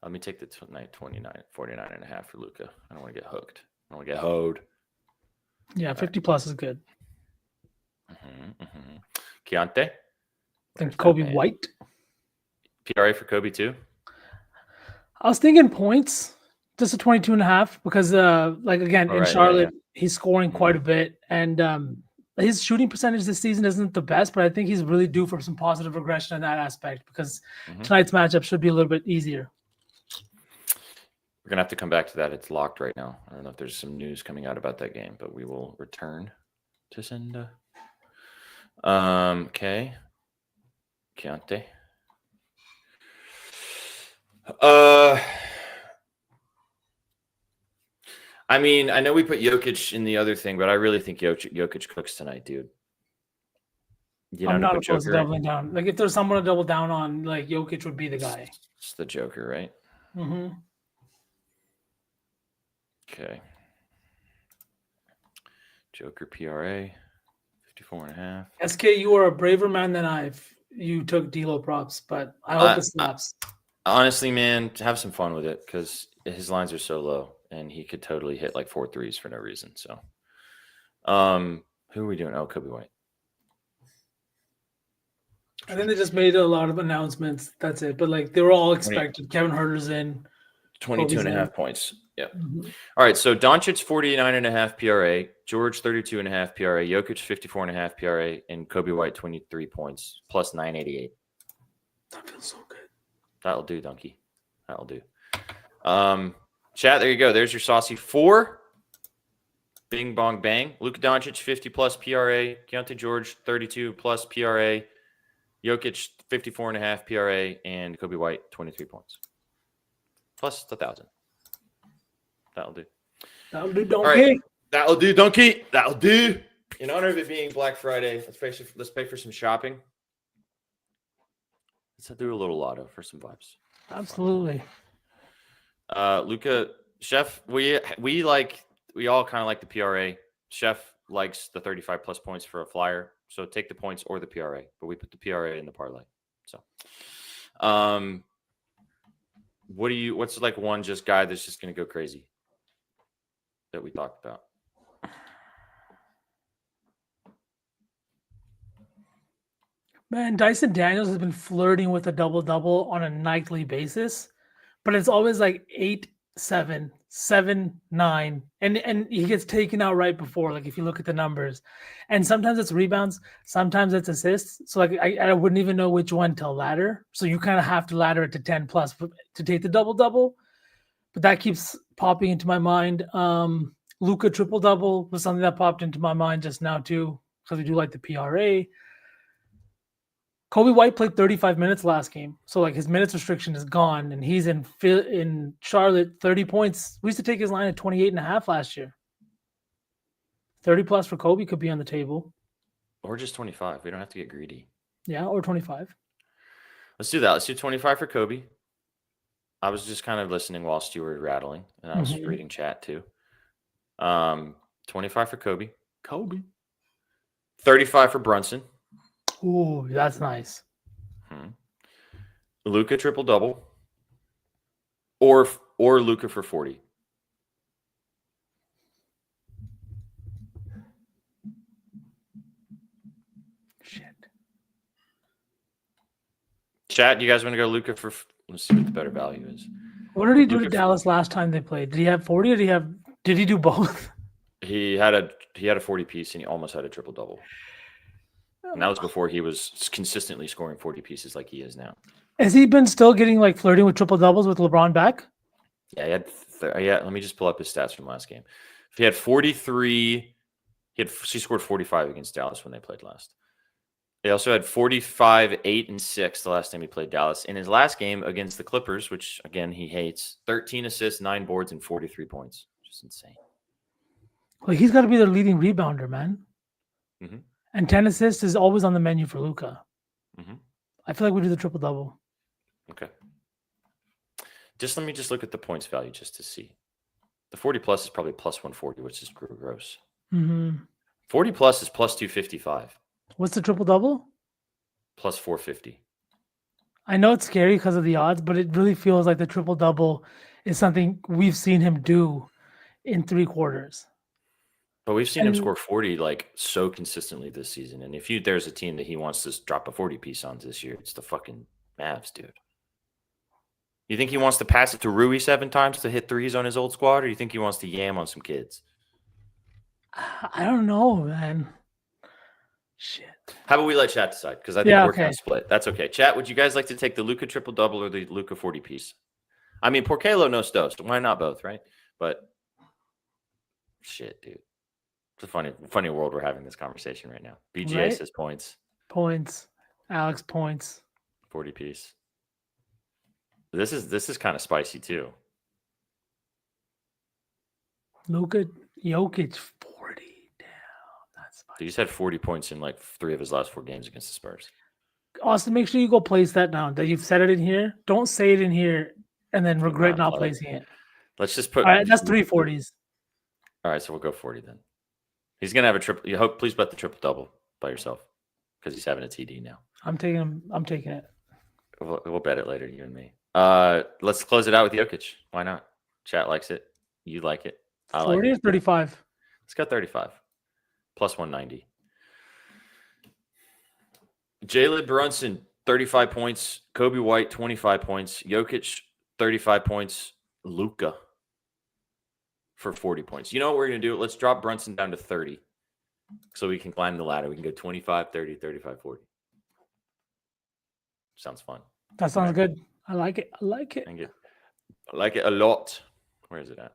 Let me take the 49.5 for Luka. I don't want to get hooked. I don't want to get hoed. Yeah, 50 plus is good. Keontae. Then Kobe White. PRA for Kobe too. I was thinking points, just a 22.5, because like again, in Charlotte, he's scoring quite a bit. And his shooting percentage this season isn't the best, but I think he's really due for some positive regression in that aspect because tonight's matchup should be a little bit easier. We're going to have to come back to that. It's locked right now. I don't know if there's some news coming out about that game, but we will return to send. Okay. Keontae. I mean, I know we put Jokic in the other thing, but I really think Jokic cooks tonight, dude. You I'm not opposed to doubling down. Like, if there's someone to double down on, like, Jokic would be the guy. It's the Joker, right? Mm-hmm. Okay. Joker PRA, 54.5. SK, you are a braver man than I. You took D'Lo props, but I hope it snaps. Honestly, man, have some fun with it because his lines are so low, and he could totally hit like 4 threes for no reason. So, who are we doing? Oh, Kobe White. I think they just made a lot of announcements. That's it. But like they were all expected. Kevin Huerter's in. 22.5 points. Yeah. All right. So Doncic 49.5 PRA, George 32.5 PRA, Jokic 54.5 PRA, and Kobe White 23 points plus 988. That feels so good. That'll do, Donkey. That'll do. Chat, there you go. There's your saucy 4. Bing bong bang. Luka Doncic 50 plus PRA, Keontae George 32 plus PRA, Jokic 54.5 PRA, and Kobe White 23 points. Plus 1,000. That'll do. That'll do, Donkey. Right. That'll do, Donkey. That'll do. In honor of it being Black Friday, let's pay for some shopping. Let's do a little lotto for some vibes. Absolutely. Luka, Chef, we all kind of like the PRA. Chef likes the 35 plus points for a flyer. So take the points or the PRA, but we put the PRA in the parlay. So, what's like one just guy that's just going to go crazy that we talked about? Man, Dyson Daniels has been flirting with a double-double on a nightly basis, but it's always like 8, 7, 7, 9, and he gets taken out right before, like if you look at the numbers. And sometimes it's rebounds, sometimes it's assists. So like I wouldn't even know which one to ladder. So you kind of have to ladder it to 10 plus to take the double-double. But that keeps popping into my mind. Luka triple-double was something that popped into my mind just now too, because we do like the PRA. Kobe White played 35 minutes last game. So, like, his minutes restriction is gone, and he's in Charlotte, 30 points. We used to take his line at 28.5 last year. 30 plus for Kobe could be on the table. Or just 25. We don't have to get greedy. Yeah, or 25. Let's do that. Let's do 25 for Kobe. I was just kind of listening while Stu were rattling, and I was reading chat too. 25 for Kobe. 35 for Brunson. Ooh, that's nice. Luka triple double, or Luka for 40. Shit. Chat, you guys want to go Luka for? Let's see what the better value is. What did he do to Dallas last time they played? Did he have 40 or did he do both? He had a 40 piece and he almost had a triple double. And that was before he was consistently scoring 40 pieces like he is now. Has he been still getting like flirting with triple doubles with LeBron back? Yeah, he had let me just pull up his stats from last game. He had 43. She scored 45 against Dallas when they played last. He also had 45, 8, and 6 the last time he played Dallas. In his last game against the Clippers, which, again, he hates, 13 assists, 9 boards, and 43 points. Just insane. Well, he's got to be their leading rebounder, man. Mm-hmm. And 10 assists is always on the menu for Luka. Mm-hmm. I feel like we do the triple-double. Okay. Let me look at the points value just to see. The 40-plus is probably plus 140, which is gross. Mm-hmm. 40-plus is plus 255. What's the triple-double? Plus 450. I know it's scary because of the odds, but it really feels like the triple-double is something we've seen him do in 3 quarters. But we've seen him score 40 like so consistently this season. And if there's a team that he wants to drop a 40 piece on this year, it's the fucking Mavs, dude. You think he wants to pass it to Rui 7 times to hit threes on his old squad, or you think he wants to yam on some kids? I don't know, man. Shit. How about we let chat decide? Because I think we're kind of split. That's okay. Chat, would you guys like to take the Luka triple-double or the Luka 40 piece? I mean, Porcelo no dos. Why not both, right? But shit, dude. It's a funny world we're having this conversation right now. BGA Right? says points. Points. Alex points. 40 piece. This is kind of spicy too. Luka Jokic 40. Damn. That's spicy. He's had 40 points in like 3 of his last 4 games against the Spurs. Austin, make sure you go place that down. That you've said it in here. Don't say it in here and then regret not placing it. Let's just put. All right, that's 3 40s. All right, so we'll go 40 then. He's gonna have a triple. You hope. Please bet the triple double by yourself because he's having a TD now. I'm taking it. We'll bet it later, you and me. Let's close it out with Jokic. Why not? Chat likes it. You like it. I 40 like or it. 35? Let's go 35. Plus 190. Jalen Brunson, 35 points. Kobe White, 25 points. Jokic, 35 points. Luka for 40 points. You know what we're going to do? Let's drop Brunson down to 30 so we can climb the ladder. We can go 25, 30, 35, 40. Sounds fun. That sounds good. I like it. Thank you. I like it a lot. Where is it at?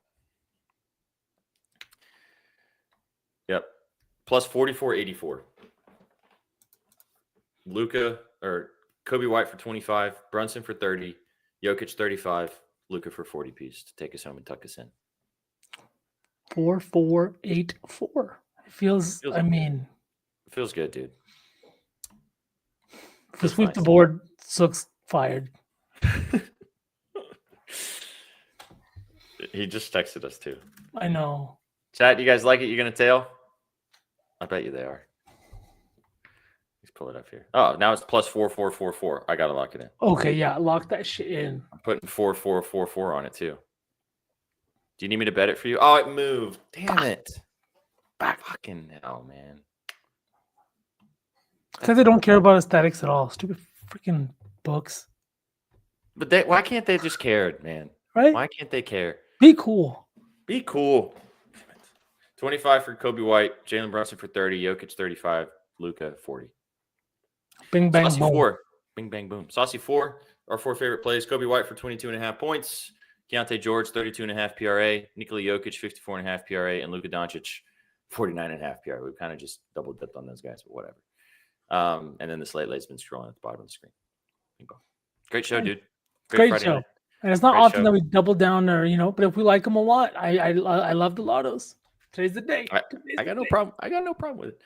Yep. Plus 44.84. Luka or Kobe White for 25, Brunson for 30, Jokic 35, Luka for 40 piece to take us home and tuck us in. 4484. It feels I mean, it feels good, dude. To sweep the board, Sook's fired. He just texted us too. I know. Chat, you guys like it? You're gonna tail? I bet you they are. Let's pull it up here. Oh, now it's plus 4444. I gotta lock it in. Okay, yeah, lock that shit in. I'm putting 4444 on it too. Do you need me to bet it for you? Oh, it moved. Damn it. Fucking hell, man. Because they don't care about aesthetics at all. Stupid freaking books. But why can't they just care, man? Right? Why can't they care? Be cool. Be cool. 25 for Kobe White, Jalen Brunson for 30, Jokic 35, Luka 40. Bing, bang, Saucy boom. 4. Bing, bang, boom. Saucy 4. Our 4 favorite plays. Kobe White for 22.5 points. Keontae George, 32.5 PRA. Nikola Jokic, 54.5 PRA. And Luka Doncic, 49.5 PRA. We've kind of just double dipped on those guys, but whatever. And then the slate lay's been scrolling at the bottom of the screen. Great show, dude. Great Friday show. night. And it's not Great often show. that we double down or, but if we like them a lot, I love the lottos. Today's the day. I got no problem. I got no problem with it.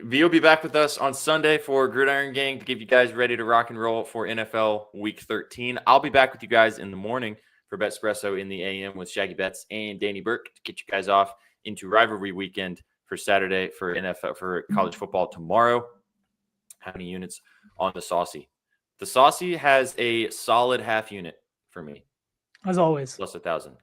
V will be back with us on Sunday for Gridiron Gang to get you guys ready to rock and roll for NFL Week 13. I'll be back with you guys in the morning for Betspresso in the AM with Shaggy Betts and Danny Burke to get you guys off into rivalry weekend for Saturday for NFL for college football tomorrow. How many units on the Saucy? The Saucy has a solid half unit for me. As always. Plus 1,000.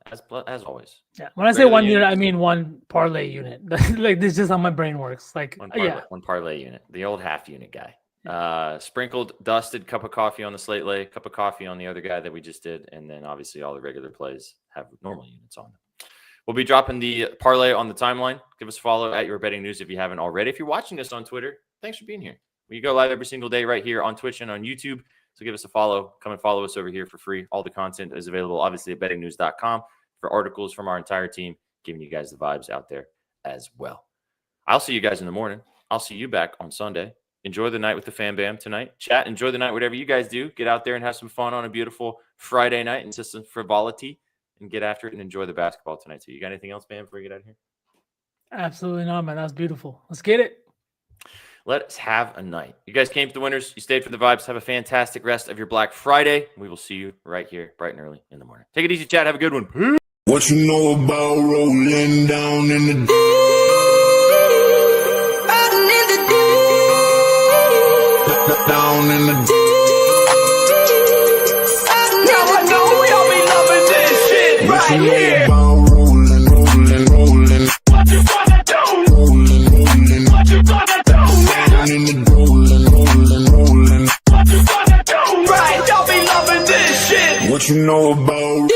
As always. Yeah. When I say one unit, I mean one parlay unit. Like this is just how my brain works. Like one parlay unit. The old half unit guy. Sprinkled, dusted cup of coffee on the slate lay, cup of coffee on the other guy that we just did, and then obviously all the regular plays have normal units on them. We'll be dropping the parlay on the timeline. Give us a follow at Your Betting News if you haven't already. If you're watching us on Twitter, thanks for being here. We go live every single day right here on Twitch and on YouTube. So give us a follow. Come and follow us over here for free. All the content is available, obviously, at bettingnews.com for articles from our entire team giving you guys the vibes out there as well. I'll see you guys in the morning. I'll see you back on Sunday. Enjoy the night with the fam bam tonight. Chat, enjoy the night, whatever you guys do. Get out there and have some fun on a beautiful Friday night and just some frivolity and get after it and enjoy the basketball tonight. So you got anything else, Bam, before we get out of here? Absolutely not, man. That was beautiful. Let's get it. Let's have a night. You guys came for the winners. You stayed for the vibes. Have a fantastic rest of your Black Friday. We will see you right here bright and early in the morning. Take it easy, chat. Have a good one. Peace. What you know about rolling down in the deep? Down in the deep. Now I know y'all be loving this shit right here. Rolling. What you gonna do? Rolling. What you gonna do, Down man? in the rolling. What you gonna do? Right, y'all be loving this shit. What you know about